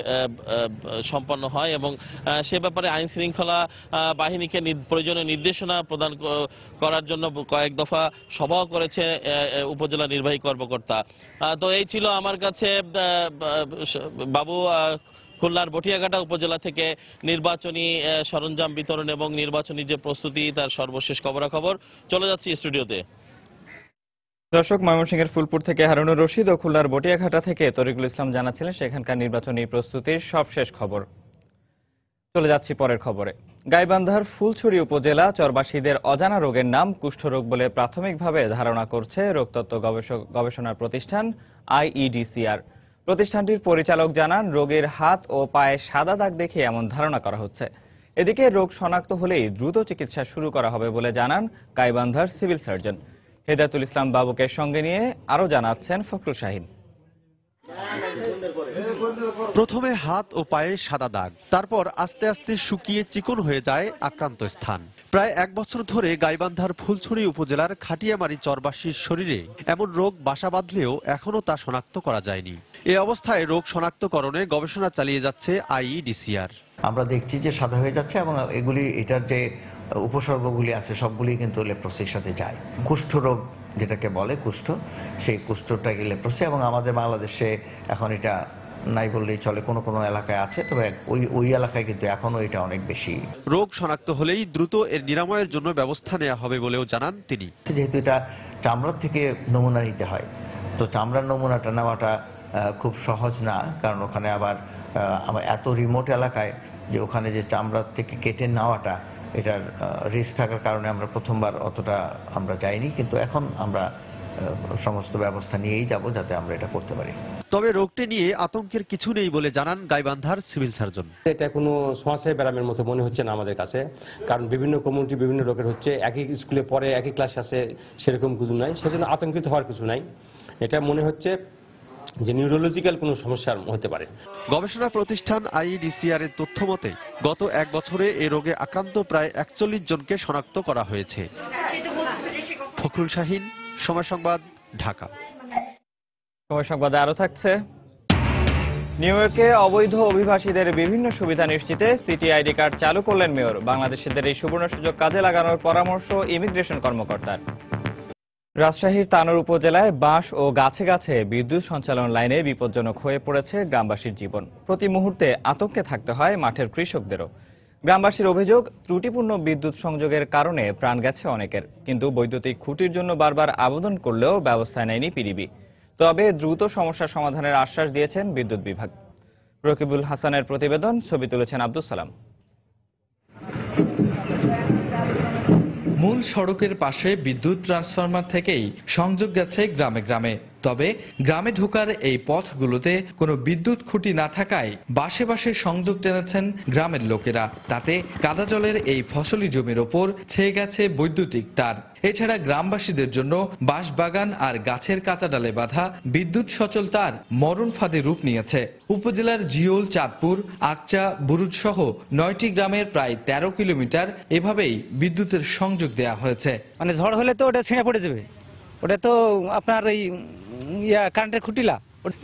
সম্পন্ন হয় এবং সে ব্যাপারে আইন শৃঙ্খলা বাহিনীকে প্রয়োজনীয় নির্দেশনা প্রদান করার জন্য কয়েক দফা সভাও করেছে উপজেলা নির্বাহী কর্মকর্তা। তো এই ছিল আমার কাছে বাবু খুলনার বটিয়াঘাটা উপজেলা থেকে নির্বাচনী সরঞ্জাম বিতরণ এবং নির্বাচনী যে প্রস্তুতি তার সর্বশেষ খবরাখবর। চলে যাচ্ছি স্টুডিওতে। দর্শক, ময়মনসিংহের ফুলপুর থেকে হারুনুর রশিদ ও খুলনার বটিয়াঘাটা থেকে তরিকুল ইসলাম জানাচ্ছিলেন সেখানকার নির্বাচনী প্রস্তুতির সবশেষ খবর। চলে যাচ্ছি পরের খবরে। গাইবান্ধার ফুলছড়ি উপজেলা চরবাসীদের অজানা রোগের নাম কুষ্ঠরোগ বলে প্রাথমিকভাবে ধারণা করছে রোগতত্ত্ব গবেষণা প্রতিষ্ঠান IEDCR। প্রতিষ্ঠানটির পরিচালক জানান, রোগীর হাত ও পায়ে সাদা দাগ দেখে এমন ধারণা করা হচ্ছে। এদিকে রোগ শনাক্ত হলেই দ্রুত চিকিৎসা শুরু করা হবে বলে জানান গাইবান্ধার সিভিল সার্জন। হেদায়েতুল ইসলাম বাবুকে সঙ্গে নিয়ে আরও জানাচ্ছেন ফখরুল শাহিন। প্রথমে হাত ও পায়ে সাদা দাগ, তারপর আস্তে আস্তে শুকিয়ে চিকন হয়ে যায় আক্রান্ত স্থান। প্রায় 1 বছর ধরে গাইবান্ধার ফুলছড়ি উপজেলার খাটিয়ামারি চরবাসীর শরীরে এমন রোগ বাসা বাঁধলেও এখনো তা শনাক্ত করা যায়নি। এ অবস্থায় রোগ শনাক্তকরণে গবেষণা চালিয়ে যাচ্ছে IEDCR। আমরা দেখছি যে সাদা হয়ে যাচ্ছে এবং এটার যে উপসর্গগুলি আছে সবগুলি কিন্তু লেপ্রোসির সাথে যায়। কুষ্ঠরোগ যেটাকে বলে কুষ্ঠ, সেই কুষ্ঠটাকে লেপ্রোসি, এবং আমাদের বাংলাদেশে এখন এটা নাই বললেই চলে, কোনো কোনো এলাকায় আছে, তবে ওই এলাকায় কিন্তু এখনো এটা অনেক বেশি। রোগ শনাক্ত হলেই দ্রুত এর নিরাময়ের জন্য ব্যবস্থা নেওয়া হবে বলেও জানান তিনি। যেহেতু এটা চামড়ার থেকে নমুনা নিতে হয়, তো চামড়ার নমুনাটা নেওয়াটা খুব সহজ না, কারণ ওখানে আবার এত রিমোট এলাকায় যে ওখানে যে চামড়ার থেকে কেটে নেওয়াটা এটার রিস্ক থাকার কারণে আমরা প্রথমবার অতটা আমরা যাইনি, কিন্তু এখন আমরা সমস্ত ব্যবস্থা নিয়েই যাব যাতে আমরা এটা করতে পারি। তবে রোগটি নিয়ে আতঙ্কের কিছু নেই বলে জানান গাইবান্ধার সিভিল সার্জন। এটা কোনো ছোঁয়াচে ব্যায়ামের মতো মনে হচ্ছে না আমাদের কাছে, কারণ বিভিন্ন কমিউনিটি বিভিন্ন রোগের হচ্ছে, একই স্কুলে পড়ে একই ক্লাস আছে, সেরকম কিছু নাই, সেজন্য আতঙ্কিত হওয়ার কিছু নাই। এটা মনে হচ্ছে যে নিউরোলজিক্যাল কোনো সমস্যা হতে পারে। গবেষণা প্রতিষ্ঠান IEDCR এর তথ্য মতে গত 1 বছরে এ রোগে আক্রান্ত প্রায় 41 জনকে শনাক্ত করা হয়েছে। ফখরুল শাহিন, সময় সংবাদ, ঢাকা। সময় সংবাদে আরো থাকছে, নিউ ইয়র্কে অবৈধ অভিবাসীদের বিভিন্ন সুবিধা নিশ্চিতে সিটি আইডি কার্ড চালু করলেন মেয়র। বাংলাদেশিদের এই সুবর্ণ সুযোগ কাজে লাগানোর পরামর্শ ইমিগ্রেশন কর্মকর্তার। রাজশাহীর তানোর উপজেলায় বাঁশ ও গাছে গাছে বিদ্যুৎ সঞ্চালন লাইনে বিপজ্জনক হয়ে পড়েছে গ্রামবাসীর জীবন। প্রতি মুহূর্তে আতঙ্কে থাকতে হয় মাঠের কৃষকদেরও। গ্রামবাসীর অভিযোগ, ত্রুটিপূর্ণ বিদ্যুৎ সংযোগের কারণে প্রাণ গেছে অনেকের, কিন্তু বৈদ্যুতিক খুঁটির জন্য বারবার আবেদন করলেও ব্যবস্থা নেয়নি পিডিবি। তবে দ্রুত সমস্যা সমাধানের আশ্বাস দিয়েছেন বিদ্যুৎ বিভাগ। রকিবুল হাসানের প্রতিবেদন, ছবি তুলেছেন আব্দুল সালাম। মূল সড়কের পাশে বিদ্যুৎ ট্রান্সফরমার থেকেই সংযোগ গেছে গ্রামে গ্রামে। তবে গ্রামে ঢোকার এই পথগুলোতে কোনো বিদ্যুৎ খুঁটি না থাকায় বাসে বাসে সংযোগ টেনেছেন গ্রামের লোকেরা। তাতে কাদা জলের এই ফসলি জমির ওপর ছেয়ে গেছে বৈদ্যুতিক তার। এছাড়া গ্রামবাসীদের জন্য বাঁশবাগান আর গাছের কাঁচা ডালে বাঁধা বিদ্যুৎ সচল তার মরণ ফাঁদে রূপ নিয়েছে। উপজেলার জিওল, চাঁদপুর, আকচা, বুরুজ সহ 9টি গ্রামের প্রায় 13 কিলোমিটার এভাবেই বিদ্যুতের সংযোগ দেয়া হয়েছে। মানে ঝড় হলে তো ওটা ছিঁড়ে পড়ে যাবে, ওটা তো আপনার এই কারেন্টের খুঁটিলা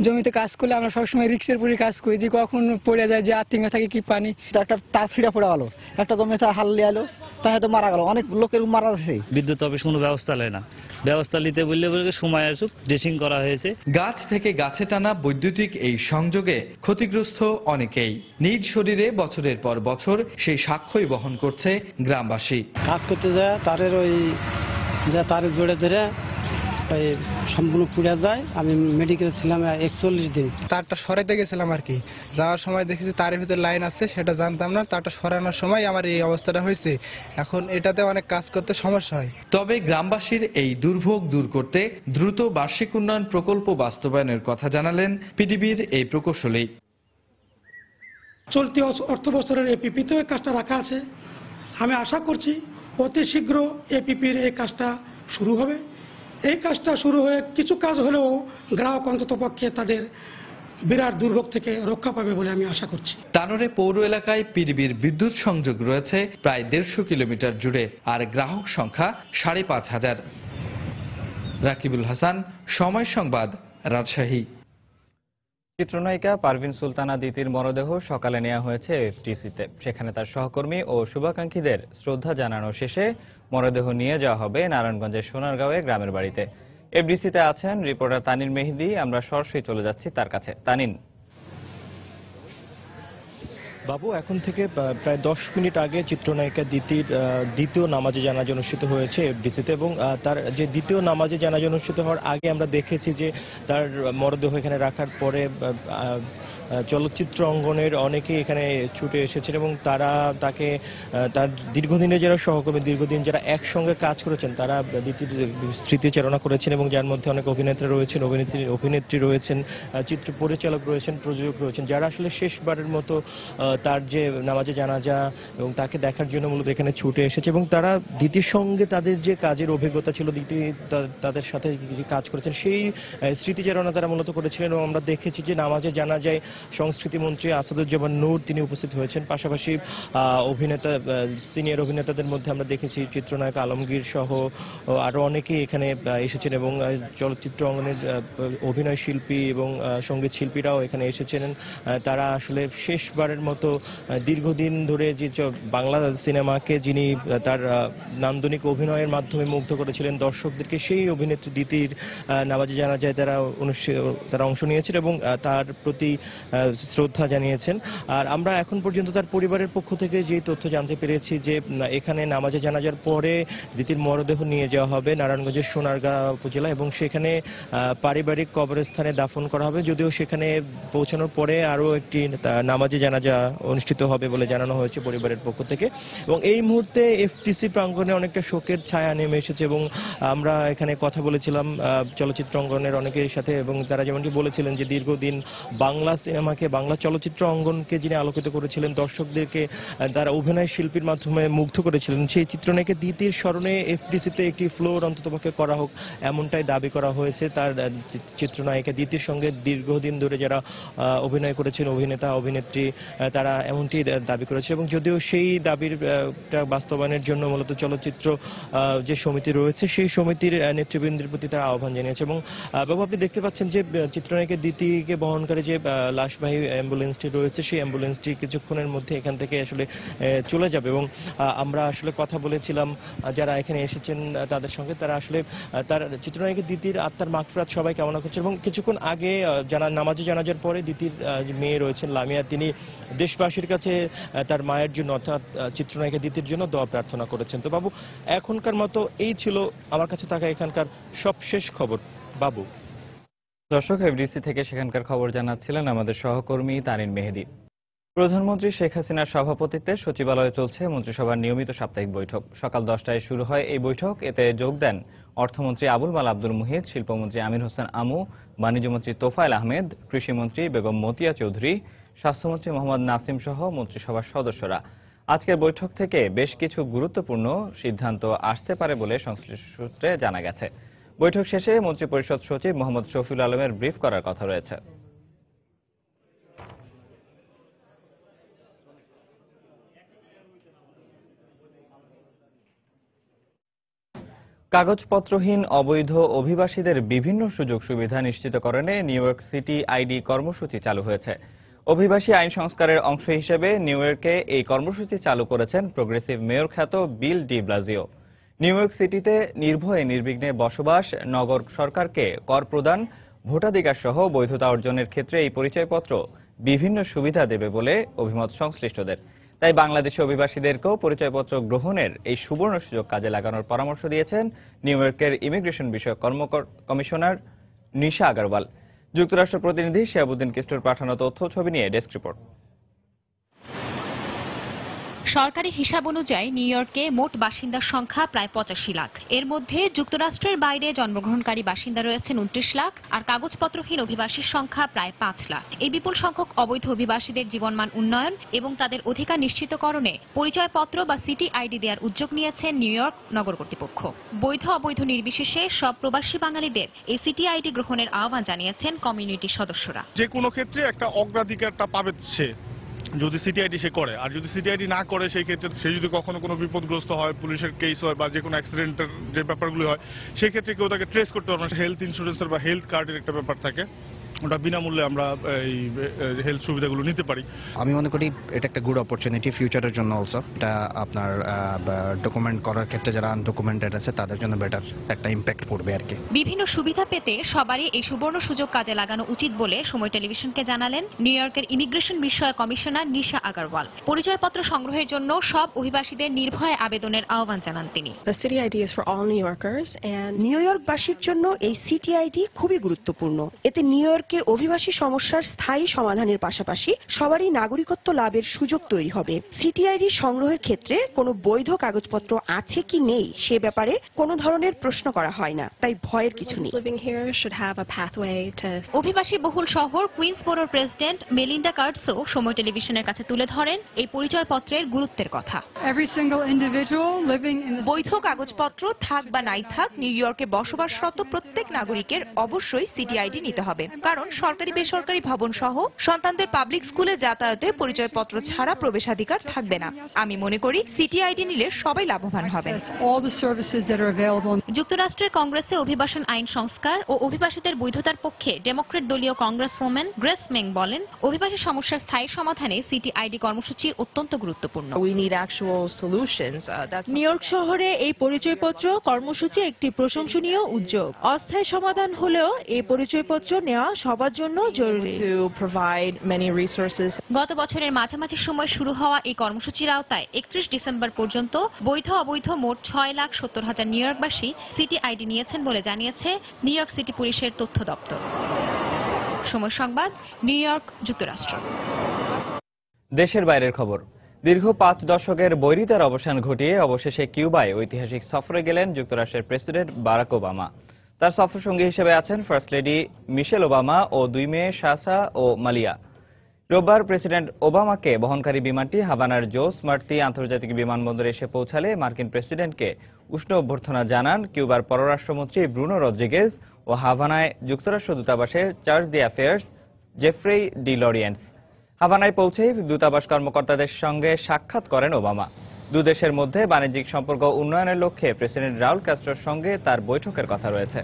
জমিতে কাজ করলে আমরা সবসময় রিক্সের উপরে কাজ করি, যে কখন পড়ে যায়, যে আত্মীয় থাকে কি পানি। একটা তার ছিঁড়ে পড়ে গেল, একটা জমিতে হাল লিয়ে এলো, তা হয়তো মারা গেল, অনেক লোকের মারা গেছে। বিদ্যুৎ অফিস কোনো ব্যবস্থা নেয় না, ব্যবস্থা নিতে বললে সময় আসুক, ড্রেসিং করা হয়েছে। গাছ থেকে গাছে টানা বৈদ্যুতিক এই সংযোগে ক্ষতিগ্রস্ত অনেকেই। নিজ শরীরে বছরের পর বছর সেই সাক্ষ্যই বহন করছে গ্রামবাসী। কাজ করতে যায় তারের ওই যা তারের জোরে ধরে সম্পূর্ণ পুড়ে যায়। আমি মেডিকেল ছিলাম 41 দিন। তারটা সরাইতে গেছিলাম আর কি, যাওয়ার সময় দেখেছি তারের ভিতরে লাইন আছে, সেটা জানতাম না। তারটা সরানোর সময় আমার এই অবস্থাটা হয়েছে। এখন এটাতে অনেক কাজ করতে সমস্যা হয়। তবে গ্রামবাসীর এই দুর্ভোগ দূর করতে দ্রুত বার্ষিক উন্নয়ন প্রকল্প বাস্তবায়নের কথা জানালেন পিডিবির এই প্রকৌশলী। চলতি অর্থ বছরের এপিপিতেও এই কাজটা রাখা আছে। আমি আশা করছি অতি শীঘ্র এপিপির এই কাজটা শুরু হবে। এই কাজটা শুরু হয়ে কিছু কাজ হলেও গ্রাহক অন্তত পক্ষে তাদের বিরাট দুর্ভোগ থেকে রক্ষা পাবে বলে আমি আশা করছি। তানোরে পৌর এলাকায় পিডিবির বিদ্যুৎ সংযোগ রয়েছে প্রায় 150 কিলোমিটার জুড়ে, আর গ্রাহক সংখ্যা 5,500। রাকিবুল হাসান, সময় সংবাদ, রাজশাহী। চিত্রনায়িকা পারভিন সুলতানা দিতির মরদেহ সকালে নেওয়া হয়েছে এফটিসিতে। সেখানে তার সহকর্মী ও শুভাকাঙ্ক্ষীদের শ্রদ্ধা জানানো শেষে মরদেহ নিয়ে যাওয়া হবে নারায়ণগঞ্জের সোনারগাঁওয়ে গ্রামের বাড়িতে। এফডিসিতে আছেন রিপোর্টার তানিন মেহেদি। আমরা সরাসরি চলে যাচ্ছি তার কাছে। তানিন। বাবু, এখন থেকে প্রায় 10 মিনিট আগে চিত্রনায়িকা দিতির দ্বিতীয় নামাজে জানাজা অনুষ্ঠিত হয়েছে এফডিসিতে, এবং তার যে দ্বিতীয় নামাজে জানাজা অনুষ্ঠিত হওয়ার আগে আমরা দেখেছি যে তার মরদেহ এখানে রাখার পরে চলচ্চিত্র অঙ্গনের অনেকেই এখানে ছুটে এসেছেন এবং তারা তাকে তার দীর্ঘদিনের যারা সহকর্মী, দীর্ঘদিন যারা একসঙ্গে কাজ করেছেন, তারা দিতির স্মৃতিচারণা করেছেন এবং যার মধ্যে অনেক অভিনেতা রয়েছেন, অভিনেত্রী রয়েছেন, চিত্র পরিচালক রয়েছেন, প্রযোজক রয়েছেন, যারা আসলে শেষবারের মতো তার যে নামাজে জানাজা এবং তাকে দেখার জন্য মূলত এখানে ছুটে এসেছে এবং তারা দিতির সঙ্গে তাদের যে কাজের অভিজ্ঞতা ছিল, দিতি তাদের সাথে কাজ করেছেন, সেই স্মৃতিচারণা তারা মূলত করেছিলেন। এবং আমরা দেখেছি যে নামাজে জানাজায় সংস্কৃতি মন্ত্রী আসাদুজ্জামান নূর তিনি উপস্থিত হয়েছেন। পাশাপাশি অভিনেতা, সিনিয়র অভিনেতাদের মধ্যে আমরা দেখেছি চিত্রনায়ক আলমগীর সহ আরো অনেকেই এখানে এসেছেন এবং চলচ্চিত্র অঙ্গনের অভিনয় শিল্পী এবং সঙ্গীত শিল্পীরাও এখানে এসেছেন। তারা আসলে শেষবারের মতো দীর্ঘদিন ধরে যে বাংলা সিনেমাকে যিনি তার নান্দনিক অভিনয়ের মাধ্যমে মুগ্ধ করেছিলেন দর্শকদেরকে, সেই অভিনেত্রী দিতির নামাজে জানাজায় তারা অংশ নিয়েছেন এবং তার প্রতি শ্রদ্ধা জানিয়েছেন। আর আমরা এখন পর্যন্ত তার পরিবারের পক্ষ থেকে যে তথ্য জানতে পেরেছি যে এখানে নামাজে জানাজার পরে দিতির মরদেহ নিয়ে যাওয়া হবে নারায়ণগঞ্জের সোনারগাঁ উপজেলা এবং সেখানে পারিবারিক কবরস্থানে দাফন করা হবে। যদিও সেখানে পৌঁছানোর পরে আরও একটি নামাজে জানাজা অনুষ্ঠিত হবে বলে জানানো হয়েছে পরিবারের পক্ষ থেকে। এবং এই মুহূর্তে এফটিসি প্রাঙ্গণে অনেকটা শোকের ছায়া নেমে এসেছে এবং আমরা এখানে কথা বলেছিলাম চলচ্চিত্র অঙ্গনের অনেকের সাথে এবং তারা যেমনটি বলেছিলেন যে দীর্ঘদিন বাংলা সিনেমাকে, বাংলা চলচ্চিত্র অঙ্গনকে যিনি আলোকিত করেছিলেন, দর্শকদেরকে তারা অভিনয় শিল্পীর মাধ্যমে মুগ্ধ করেছিলেন, সেই চিত্রনায়িকা দিতির স্মরণে এফডিসিতে একটি ফ্লোর অন্ততপক্ষে করা হোক, এমনটাই দাবি করা হয়েছে। তার চিত্রনায়িকা দিতির সঙ্গে দীর্ঘদিন ধরে যারা অভিনয় করেছেন, অভিনেতা অভিনেত্রী, তারা এমনটি দাবি করেছে এবং যদিও সেই দাবির বাস্তবায়নের জন্য মূলত চলচ্চিত্র যে সমিতি রয়েছে সেই সমিতির নেতৃবৃন্দের প্রতি তারা আহ্বান জানিয়েছে। এবং বাবু, আপনি দেখতে পাচ্ছেন যে চিত্রনায়িকা দিতিকে বহনকারী যে লাশবাহী অ্যাম্বুলেন্সটি রয়েছে, সেই অ্যাম্বুলেন্সটি কিছুক্ষণের মধ্যে এখান থেকে আসলে চলে যাবে এবং আমরা আসলে কথা বলেছিলাম যারা এখানে এসেছেন তাদের সঙ্গে, তারা আসলে তার চিত্রনায়িকা দিতির আত্মার মাগফিরাত সবাই কামনা করছে এবং কিছুক্ষণ আগে নামাজে জানাজার পরে দিতির মেয়ে রয়েছেন লামিয়া, তিনি দেশবাসীর কাছে তার মায়ের জন্য অর্থাৎ চিত্রনায়িকা দিতির জন্য দোয়া প্রার্থনা করেছেন। তো বাবু, এখনকার মতো এই ছিল আমার কাছে থাকা এখানকার সবশেষ খবর। বাবু। দর্শক, এফডিসি থেকে সেখানকার খবর জানাচ্ছিলেন আমাদের সহকর্মী তানিন মেহেদি। প্রধানমন্ত্রী শেখ হাসিনার সভাপতিত্বে সচিবালয়ে চলছে মন্ত্রিসভার নিয়মিত সাপ্তাহিক বৈঠক। সকাল 10টায় শুরু হয় এই বৈঠক। এতে যোগ দেন অর্থমন্ত্রী আবুল মাল আব্দুল মুহিত, শিল্পমন্ত্রী আমির হোসেন আমু, বাণিজ্যমন্ত্রী তোফায়েল আহমেদ, কৃষিমন্ত্রী বেগম মতিয়া চৌধুরী, স্বাস্থ্যমন্ত্রী মোহাম্মদ নাসিম সহ মন্ত্রিসভার সদস্যরা। আজকের বৈঠক থেকে বেশ কিছু গুরুত্বপূর্ণ সিদ্ধান্ত আসতে পারে বলে সংশ্লিষ্ট সূত্রে জানা গেছে। বৈঠক শেষে মন্ত্রিপরিষদ সচিব মোহাম্মদ শফিউল আলমের ব্রিফ করার কথা রয়েছে। কাগজপত্রহীন অবৈধ অভিবাসীদের বিভিন্ন সুযোগ সুবিধা নিশ্চিতকরণে নিউ ইয়র্ক সিটি আইডি কর্মসূচি চালু হয়েছে। অভিবাসী আইন সংস্কারের অংশ হিসেবে নিউ ইয়র্কে এই কর্মসূচি চালু করেছেন প্রোগ্রেসিভ মেয়র খ্যাত বিল ডি ব্লাজিও। নিউ ইয়র্ক সিটিতে নির্ভয়ে নির্বিঘ্নে বসবাস, নগর সরকারকে কর প্রদান, ভোটাধিকার সহ বৈধতা অর্জনের ক্ষেত্রে এই পরিচয়পত্র বিভিন্ন সুবিধা দেবে বলে অভিমত সংশ্লিষ্টদের। তাই বাংলাদেশি অভিবাসীদেরকেও পরিচয়পত্র গ্রহণের এই সুবর্ণ সুযোগ কাজে লাগানোর পরামর্শ দিয়েছেন নিউ ইয়র্কের ইমিগ্রেশন বিষয়ক কমিশনার নিশা আগরওয়াল। যুক্তরাষ্ট্র প্রতিনিধি শিহাবুদ্দিন কিস্টুর পাঠানো তথ্য ছবি নিয়ে ডেস্ক রিপোর্ট। সরকারি হিসাব অনুযায়ী নিউ ইয়র্কে মোট বাসিন্দার সংখ্যা প্রায় 85 লাখ। এর মধ্যে যুক্তরাষ্ট্রের বাইরে জন্মগ্রহণকারী বাসিন্দা রয়েছেন 29 লাখ, আর কাগজপত্রহীন অভিবাসীর সংখ্যা প্রায় 5 লাখ। এই বিপুল সংখ্যক অবৈধ অভিবাসীদের জীবনমান উন্নয়ন এবং তাদের অধিকার নিশ্চিতকরণে পরিচয়পত্র বা সিটি আইডি দেওয়ার উদ্যোগ নিয়েছেন নিউ ইয়র্ক নগর কর্তৃপক্ষ। বৈধ অবৈধ নির্বিশেষে সব প্রবাসী বাঙালিদের এই সিটি আইডি গ্রহণের আহ্বান জানিয়েছেন কমিউনিটির সদস্যরা। যে কোনো ক্ষেত্রে একটা অগ্রাধিকারটা পাবে সে যদি সিটি আইডি সে করে, আর যদি সিটি আইডি না করে সেই ক্ষেত্রে সে যদি কখনো কোনো বিপদগ্রস্ত হয়, পুলিশের কেস হয় বা যে কোনো অ্যাক্সিডেন্টের যে ব্যাপারগুলো হয় সেই ক্ষেত্রে কেউ তাকে ট্রেস করতে পারবে না। হেলথ ইন্স্যুরেন্সের বা হেলথ কার্ডের একটা ব্যাপার থাকে, ওটা বিনামূল্যে আমরা এই হেলথ সুবিধাগুলো নিতে পারি। আমি মনে করি এটা একটা গুড অপরচুনিটি ফিউচারের জন্য অলসো। এটা আপনার ডকুমেন্ট করার ক্ষেত্রে যারা আনডকুমেন্টেড আছে তাদের জন্য বেটার একটা ইম্প্যাক্ট পড়বে আর কি। বিভিন্ন সুবিধা পেতে সবারই এই সুবর্ণ সুযোগ কাজে লাগানো উচিত বলে সময় টেলিভিশনকে জানালেন নিউ ইয়র্কের ইমিগ্রেশন বিষয়ক কমিশনার নিশা আগরওয়াল। পরিচয়পত্র সংগ্রহের জন্য সব অভিবাসীদের নির্ভয়ে আবেদনের আহ্বান জানান তিনি। নিউ ইয়র্কবাসীর জন্য এই সিটি আইডি খুবই গুরুত্বপূর্ণ। এতে নিউ ইয়র্কে অভিবাসী সমস্যার স্থায়ী সমাধানের পাশাপাশি সবারই নাগরিকত্ব লাভের সুযোগ তৈরি হবে। সিটি আইডি সংগ্রহের ক্ষেত্রে কোনো বৈধ কাগজপত্র আছে কি নেই সে ব্যাপারে কোনো ধরনের প্রশ্ন করা হয় না, তাই ভয়ের কিছু নেই। অভিবাসী বহুল শহর কুইন্সবোরোর প্রেসিডেন্ট মেলিন্ডা কার্টসও সময় টেলিভিশনের কাছে তুলে ধরেন এই পরিচয়পত্রের গুরুত্বের কথা। বৈধ কাগজপত্র থাক বা নাই থাক, নিউ ইয়র্কে বসবাসরত প্রত্যেক নাগরিকের অবশ্যই সিটি আইডি নিতে হবে, কারণ সরকারি বেসরকারি ভবন সহ সন্তানদের পাবলিক স্কুলে যাতায়াতে পরিচয়পত্র ছাড়া প্রবেশাধিকার থাকবে না। আমি মনে করি সিটি আইডি নিলে সবাই লাভবান হবেন। যুক্তরাষ্ট্রের কংগ্রেসে অভিবাসন আইন সংস্কার ও অভিবাসীদের বৈধতার পক্ষে ডেমোক্রেট দলীয় কংগ্রেসওম্যান গ্রেস মেং বলেন, অভিবাসী সমস্যার স্থায়ী সমাধানে সিটি আইডি কর্মসূচি অত্যন্ত গুরুত্বপূর্ণ। নিউ ইয়র্ক শহরে এই পরিচয়পত্র কর্মসূচি একটি প্রশংসনীয় উদ্যোগ। অস্থায়ী সমাধান হলেও এই পরিচয়পত্র নেওয়া সবার জন্য জরুরি। গত বছরের মাঝামাঝি সময় শুরু হওয়া এই কর্মসূচির আওতায় 31 ডিসেম্বর পর্যন্ত বৈধ অবৈধ মোট 6,70,000 নিউ ইয়র্কবাসী সিটি আইডি নিয়েছেন বলে জানিয়েছে নিউ ইয়র্ক সিটি পুলিশের তথ্য দপ্তর। সময় সংবাদ, নিউ ইয়র্ক, যুক্তরাষ্ট্র। দেশের বাইরের খবর। দীর্ঘ 5 দশকের বৈরিতার অবসান ঘটিয়ে অবশেষে কিউবায় ঐতিহাসিক সফরে গেলেন যুক্তরাষ্ট্রের প্রেসিডেন্ট বারাক ওবামা। তার সফরসঙ্গী হিসেবে আছেন ফার্স্ট লেডি মিশেল ওবামা ও 2 মেয়ে শাসা ও মালিয়া। রোববার প্রেসিডেন্ট ওবামাকে বহনকারী বিমানটি হাভানার জোস মার্তি আন্তর্জাতিক বিমানবন্দরে এসে পৌঁছালে মার্কিন প্রেসিডেন্টকে উষ্ণ অভ্যর্থনা জানান কিউবার পররাষ্ট্রমন্ত্রী ব্রুনো রদ্রিগেজ ও হাভানায় যুক্তরাষ্ট্র দূতাবাসের চার্জ দি অ্যাফেয়ার্স জেফ্রে ডি লরিয়েন্স। হাভানায় পৌঁছেই দূতাবাস কর্মকর্তাদের সঙ্গে সাক্ষাৎ করেন ওবামা। দুদেশের মধ্যে বাণিজ্যিক সম্পর্ক উন্নয়নের লক্ষ্যে প্রেসিডেন্ট রাউল ক্যাস্ট্রোর সঙ্গে তার বৈঠকের কথা রয়েছে।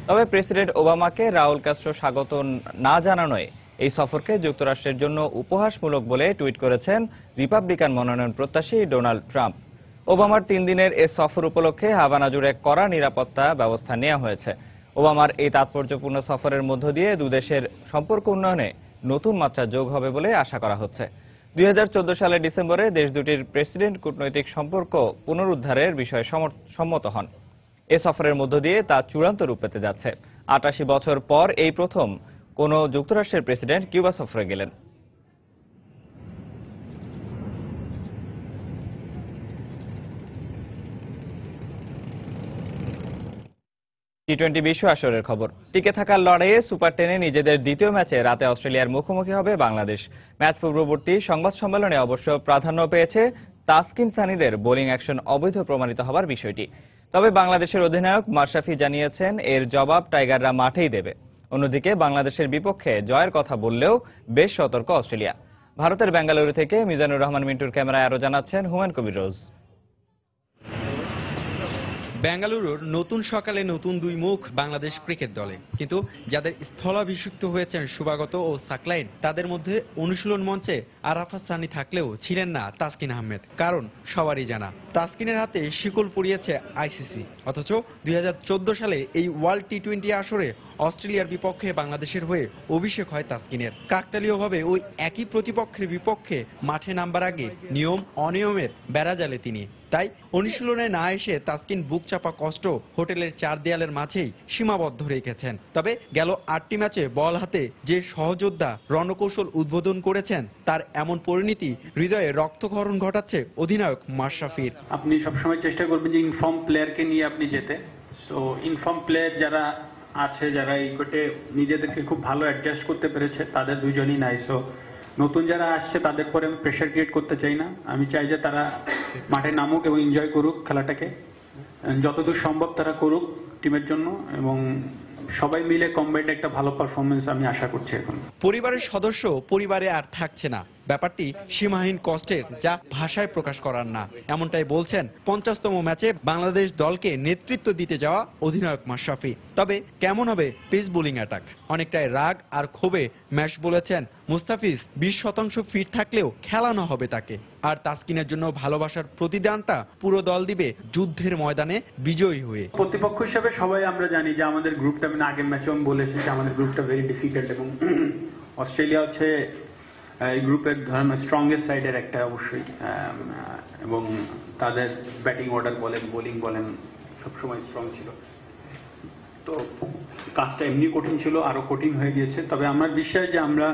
তবে প্রেসিডেন্ট ওবামাকে রাউল ক্যাস্ট্রো স্বাগত না জানানোয় এই সফরকে যুক্তরাষ্ট্রের জন্য উপহাসমূলক বলে টুইট করেছেন রিপাবলিকান মনোনয়ন প্রত্যাশী ডোনাল্ড ট্রাম্প। ওবামার 3 দিনের এ সফর উপলক্ষে হাভানা জুড়ে কড়া নিরাপত্তা ব্যবস্থা নেওয়া হয়েছে। ওবামার এই তাৎপর্যপূর্ণ সফরের মধ্য দিয়ে দুদেশের সম্পর্ক উন্নয়নে নতুন মাত্রা যোগ হবে বলে আশা করা হচ্ছে। 2014 সালের ডিসেম্বরে দেশ দুটির প্রেসিডেন্ট কূটনৈতিক সম্পর্ক পুনরুদ্ধারের বিষয়ে সম্মত হন। এ সফরের মধ্য দিয়ে তা চূড়ান্ত রূপ পেতে যাচ্ছে। 88 বছর পর এই প্রথম কোন যুক্তরাষ্ট্রের প্রেসিডেন্ট কিউবা সফরে গেলেন। টি-20 বিশ্ব আসরের খবর। টিকে থাকার লড়াইয়ে সুপার 10-এ নিজেদের দ্বিতীয় ম্যাচে রাতে অস্ট্রেলিয়ার মুখোমুখি হবে বাংলাদেশ। ম্যাচ পূর্ববর্তী সংবাদ সম্মেলনে অবশ্য প্রাধান্য পেয়েছে তাসকিন সানিদের বোলিং অ্যাকশন অবৈধ প্রমাণিত হবার বিষয়টি। তবে বাংলাদেশের অধিনায়ক মাশরাফি জানিয়েছেন এর জবাব টাইগাররা মাঠেই দেবে। অন্যদিকে বাংলাদেশের বিপক্ষে জয়ের কথা বললেও বেশ সতর্ক অস্ট্রেলিয়া। ভারতের বেঙ্গালুরু থেকে মিজানুর রহমান মিন্টুর ক্যামেরায় আরো জানাচ্ছেন হুমায়ুন কবির রোজ। বেঙ্গালুরুর নতুন সকালে নতুন দুই মুখ বাংলাদেশ ক্রিকেট দলে, কিন্তু যাদের স্থলাভিষিক্ত হয়েছেন শুভাগত ও সাকলাইন, তাদের মধ্যে অনুশীলন মঞ্চে আরাফাত সানি থাকলেও ছিলেন না তাসকিন আহমেদ। কারণ সবারই জানা, তাসকিনের হাতে শিকল পরিয়েছে আইসিসি। অথচ 2014 সালে এই ওয়ার্ল্ড টি20 আসরে অস্ট্রেলিয়ার বিপক্ষে বাংলাদেশের হয়ে অভিষেক হয় তাসকিনের। কাকতালীয়ভাবে ওই একই প্রতিপক্ষের বিপক্ষে মাঠে নামবার আগে নিয়ম অনিয়মের বেড়াজালে তিনি। তাই অনুশীলনে না এসে তাসকিন বুক চাপা কষ্ট হোটেলের 4 দেয়ালের মাঝেই সীমাবদ্ধ রেখেছেন। তবে গেল 8টি ম্যাচে বল হাতে যে সহযোদ্ধা রণকৌশল উদ্বোধন করেছেন, তার এমন পরিণতি হৃদয়ে রক্তক্ষরণ ঘটাচ্ছে অধিনায়ক মাশরাফির। আপনি সবসময় চেষ্টা করবেন যে ইনফর্ম প্লেয়ারকে নিয়ে আপনি যেতে। সো ইনফর্ম প্লেয়ার যারা আছে, যারা এই কোর্টে নিজেদেরকে খুব ভালো অ্যাডজাস্ট করতে পেরেছে, তাদের দুজনই নাই। সো নতুন যারা আসছে তাদের পরে আমি প্রেশার ক্রিয়েট করতে চাই না। আমি চাই যে তারা মাঠে নামুক এবং এনজয় করুক খেলাটাকে, যতদূর সম্ভব তারা করুক টিমের জন্য, এবং সবাই মিলে কম্বাইন্ড একটা ভালো পারফরমেন্স আমি আশা করছি। এখন পরিবারের সদস্য পরিবারে আর থাকছে না, ব্যাপারটি সীমাহীন কষ্টের, যা ভাষায় প্রকাশ করার না। এমনটাই বলছেন 50তম ম্যাচে বাংলাদেশ দলকে নেতৃত্ব দিতে যাওয়া অধিনায়ক মাশরাফি। তবে কেমন হবে পেস বোলিং অ্যাটাক? অনেকটাই রাগ আর ক্ষোভে ম্যাচ বলেছেন মুস্তাফিজ 20% ফিট থাকলেও খেলানো হবে তাকে। আর তাসকিনের জন্য ভালোবাসার প্রতিদানটা পুরো দল দিবে যুদ্ধের ময়দানে বিজয়ী হয়ে। প্রতিপক্ষ হিসেবে সবাই আমরা জানি যে আমাদের গ্রুপটা, আমি আগের ম্যাচেও আমি বলেছি যে আমাদের গ্রুপটা ভেরি ডিফিকাল্ট, এবং অস্ট্রেলিয়া হচ্ছে এই গ্রুপের ধরেন স্ট্রংগেস্ট সাইডের একটা অবশ্যই, এবং তাদের ব্যাটিং অর্ডার বলেন, বোলিং বলেন, সবসময় স্ট্রং ছিল। তো কাজটা এমনি কঠিন ছিল, আরো কঠিন হয়ে গিয়েছে। তবে আমার বিশ্বাস যে আমরা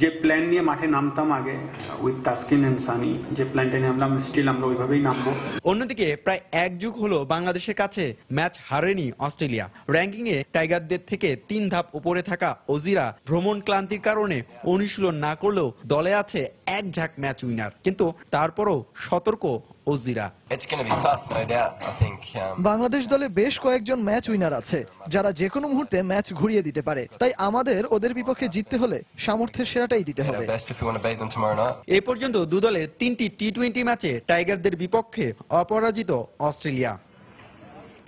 যে প্ল্যান নিয়ে মাঠে নামতাম আগে উইথ তাসকিন এন্ড সানি, যে প্ল্যানটা নিয়ে আমরা স্টিল আমরা ওইভাবেই নামবো। অন্যদিকে প্রায় এক যুগ হলো বাংলাদেশের কাছে ম্যাচ হারেনি অস্ট্রেলিয়া। র্যাঙ্কিং এ টাইগারদের থেকে 3 ধাপ উপরে থাকা অজিরা ভ্রমণ ক্লান্তির কারণে অনুশীলন না করলেও দলে আছে এক ঝাঁক ম্যাচ উইনার, কিন্তু তারপরও সতর্ক অজিরা। বাংলাদেশ দলে বেশ কয়েকজন ম্যাচ উইনার আছে যারা যে কোনো মুহূর্তে ম্যাচ ঘুরিয়ে দিতে পারে, তাই আমাদের ওদের বিপক্ষে জিততে হলে সামর্থ্যের সেরাটাই দিতে হবে। এ পর্যন্ত দু দলের 3টি টি20 ম্যাচে টাইগারদের বিপক্ষে অপরাজিত অস্ট্রেলিয়া।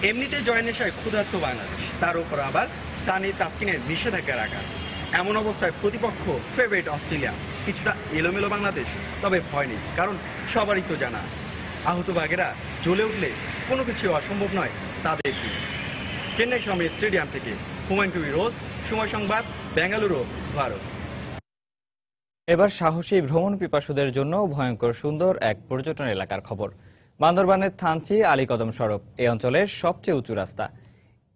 এমনিতে জয়ের নেশায় ক্ষুধার্ত বাংলাদেশ, তার উপর আবার সানি তাসকিনের নিষেধাজ্ঞা রাখা। এমন অবস্থায় প্রতিপক্ষ ফেভারিট অস্ট্রেলিয়া। কিছুটা এলোমেলো বাংলাদেশ, তবে ভয় নেই, কারণ সবারই তো জানা আহত বাঘেরা জ্বলে উঠলে কোনো কিছু অসম্ভব নয় তাদের কি। চেন্নাই সমীর স্টেডিয়াম থেকে হুমায়ুন কবির রোজ, সময় সংবাদ, বেঙ্গালুরু, ভারত। এবার সাহসী ভ্রমণ পিপাসুদের জন্য ভয়ঙ্কর সুন্দর এক পর্যটন এলাকার খবর। বান্দরবানের থানচি আলীকদম সড়ক এই অঞ্চলের সবচেয়ে উঁচু রাস্তা।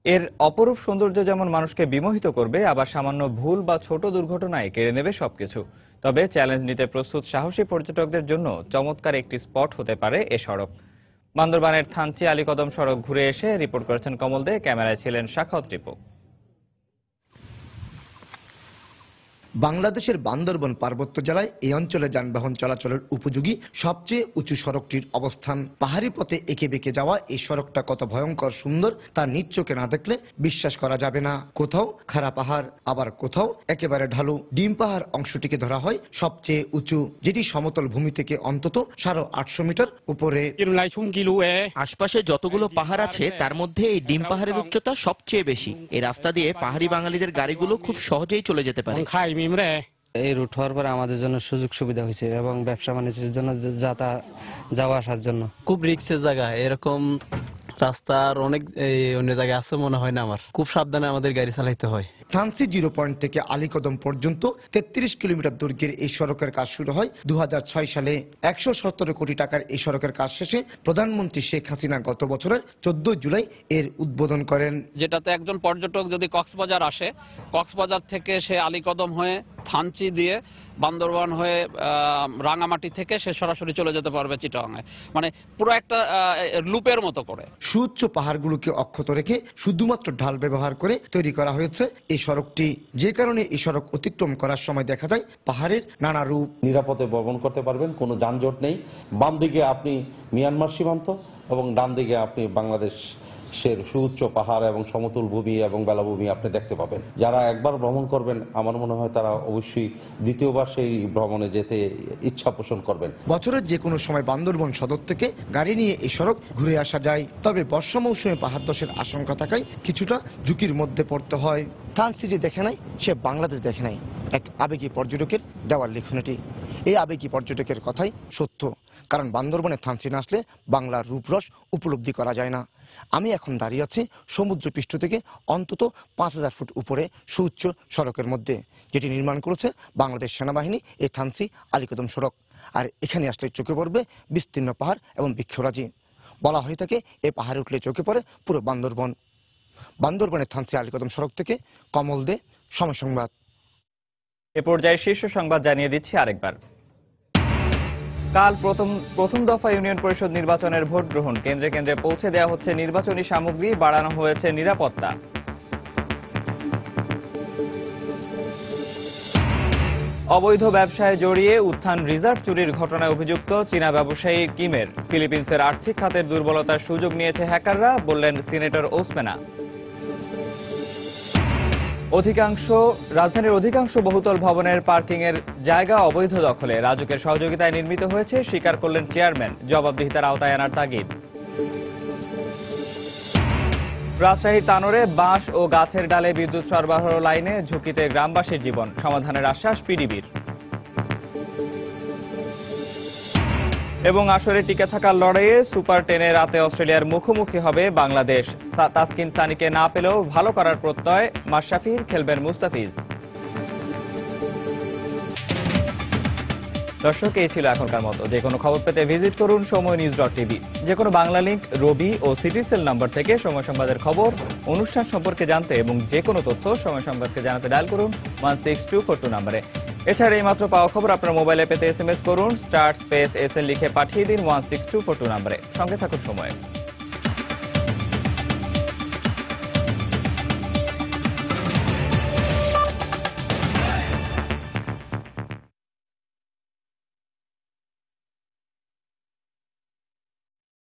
এর অপরূপ সৌন্দর্য যেমন মানুষকে বিমোহিত করবে, আবার সামান্য ভুল বা ছোট দুর্ঘটনায় কেড়ে নেবে সবকিছু। তবে চ্যালেঞ্জ নিতে প্রস্তুত সাহসী পর্যটকদের জন্য চমৎকার একটি স্পট হতে পারে এ সড়ক। বান্দরবানের থানচি আলীকদম সড়ক ঘুরে এসে রিপোর্ট করেছেন কমল দে, ক্যামেরায় ছিলেন শাখাওয়াত টিপু। বাংলাদেশের বান্দরবান পার্বত্য জেলায় এই অঞ্চলে যানবাহন চলাচলের উপযোগী সবচেয়ে উঁচু সড়কটির অবস্থান। পাহাড়ি পথে এঁকে বেঁকে যাওয়া এই সড়কটা কত ভয়ঙ্কর সুন্দর তা নিজ চোখে না দেখলে বিশ্বাস করা যাবে না। কোথাও খাড়া পাহাড়, আবার কোথাও একেবারে ঢালু। ডিম পাহাড় অংশটিকে ধরা হয় সবচেয়ে উঁচু, যেটি সমতল ভূমি থেকে অন্তত 850 মিটার উপরে। আশপাশে যতগুলো পাহাড় আছে তার মধ্যে এই ডিম পাহাড়ের উচ্চতা সবচেয়ে বেশি। এই রাস্তা দিয়ে পাহাড়ি বাঙালিদের গাড়িগুলো খুব সহজেই চলে যেতে পারে। এই রুট হওয়ার পরে আমাদের জন্য সুযোগ সুবিধা হয়েছে এবং ব্যবসা বাণিজ্যের জন্য যাওয়া আসার জন্য খুব রিস্কের জায়গা। এরকম রাস্তার অনেক অন্য জায়গায় আছে মনে হয় না। আমার খুব সাবধানে আমাদের গাড়ি চালাইতে হয়। থানচি জিরো পয়েন্ট থেকে আলীকদম পর্যন্ত 33 কিলোমিটার দৈর্ঘ্যের এই সড়কের কাজ শুরু হয় 2006 সালে। 117 কোটি টাকার এই সড়কের কাজ শেষে প্রধানমন্ত্রী শেখ হাসিনা গত বছরের 14 জুলাই এর উদ্বোধন করেন। যেটাতে একজন পর্যটক যদি কক্সবাজার আসে, কক্সবাজার থেকে সে আলীকদম হয়ে থানচি দিয়ে বান্দরবান হয়ে রাঙামাটি থেকে সে সরাসরি চলে যেতে পারবে চিটাগাঙে, মানে পুরো একটা লুপের মতো করে। সুউচ্চ পাহাড়গুলোকে অক্ষত রেখে শুধুমাত্র ঢাল ব্যবহার করে তৈরি করা হয়েছে এই সড়কটি, যে কারণে এই সড়ক অতিক্রম করার সময় দেখা যায় পাহাড়ের নানা রূপ। নিরাপদে ভ্রমণ করতে পারবেন, কোনো যানজট নেই। বাম দিকে আপনি মিয়ানমার সীমান্ত এবং ডান দিকে আপনি বাংলাদেশ সুউচ্চ পাহাড় এবং সমতল ভূমি এবং বেলাভূমি আপনি দেখতে পাবেন। যারা একবার ভ্রমণ করবেন আমার মনে হয় তারা অবশ্যই দ্বিতীয়বার সেই ভ্রমণে যেতে ইচ্ছা পোষণ করবেন। বছরের যে কোনো সময় বান্দরবন সদর থেকে গাড়ি নিয়ে এই সড়ক ঘুরে আসা যায়, তবে বর্ষা মৌসুমে পাহাড় ধসের আশঙ্কা থাকায় কিছুটা ঝুঁকির মধ্যে পড়তে হয়। থানচি যে দেখে নাই সে বাংলাদেশ দেখে নাই, এক আবেগী পর্যটকের দেওয়ার লিখনটি। এই আবেগী পর্যটকের কথাই সত্য, কারণ বান্দরবনে থানচি না আসলে বাংলার রূপরস উপলব্ধি করা যায় না। আমি এখন দাঁড়িয়ে আছি সমুদ্রপৃষ্ঠ থেকে অন্তত 5000 ফুট উপরে সুউচ্চ সড়কের মধ্যে, যেটি নির্মাণ করেছে বাংলাদেশ সেনাবাহিনী এই থানচি আলীকদম সড়ক। আর এখানে আসলে চোখে পড়বে বিস্তীর্ণ পাহাড় এবং বৃক্ষরাজি। বলা হয়ে থাকে এই পাহাড়ে উঠলে চোখে পড়ে পুরো বান্দরবন। বান্দরবনের থানচি আলীকদম সড়ক থেকে কমল দে, সময় সংবাদ। এ পর্যায়ে শীর্ষ সংবাদ জানিয়ে দিচ্ছি আরেকবার। কাল প্রথম দফা ইউনিয়ন পরিষদ নির্বাচনের ভোট গ্রহণ কেন্দ্রে কেন্দ্রে পৌঁছে দেওয়া হচ্ছে নির্বাচনী সামগ্রী, বাড়ানো হয়েছে নিরাপত্তা। অবৈধ ব্যবসায় জড়িয়ে উত্থান রিজার্ভ চুরির ঘটনায় অভিযুক্ত চীনা ব্যবসায়ী কিমের ফিলিপিন্সের আর্থিক খাতের দুর্বলতার সুযোগ নিয়েছে হ্যাকাররা, বললেন সিনেটর ওসমেনা। রাজধানীর অধিকাংশ বহুতল ভবনের পার্কিং এর জায়গা অবৈধ দখলে রাজুকের সহযোগিতায় নির্মিত হয়েছে, স্বীকার করলেন চেয়ারম্যান, জবাবদিহিতার আওতায় আনার তাগিদ। রাজশাহী তানোরে বাঁশ ও গাছের ডালে বিদ্যুৎ সরবরাহ লাইনে ঝুঁকিতে গ্রামবাসীর জীবন, সমাধানের আশ্বাস পিডিবির। এবং আসরে টিকে থাকার লড়াইয়ে সুপার 10-এ রাতে অস্ট্রেলিয়ার মুখোমুখি হবে বাংলাদেশ। তাসকিন সানিকে না পেলেও ভালো করার প্রত্যয় মাশরাফির, খেলবেন মুস্তাফিজ। দর্শক, এই ছিল এখনকার মতো। যে কোনো খবর পেতে ভিজিট করুন সময়নিউজ.tv। যে কোনো বাংলা লিংক, রবি ও সিটিসেল নম্বর থেকে সময় সংবাদের খবর, অনুষ্ঠান সম্পর্কে জানতে এবং যে কোনো তথ্য সময় সংবাদকে জানাতে ডায়াল করুন 16242 নম্বরে। এছাড়া এইমাত্র পাওয়া খবর আপনার মোবাইলে পেতে SMS করুন *SN লিখে পাঠিয়ে দিন 16242 নম্বরে। সঙ্গে থাকুন সময়।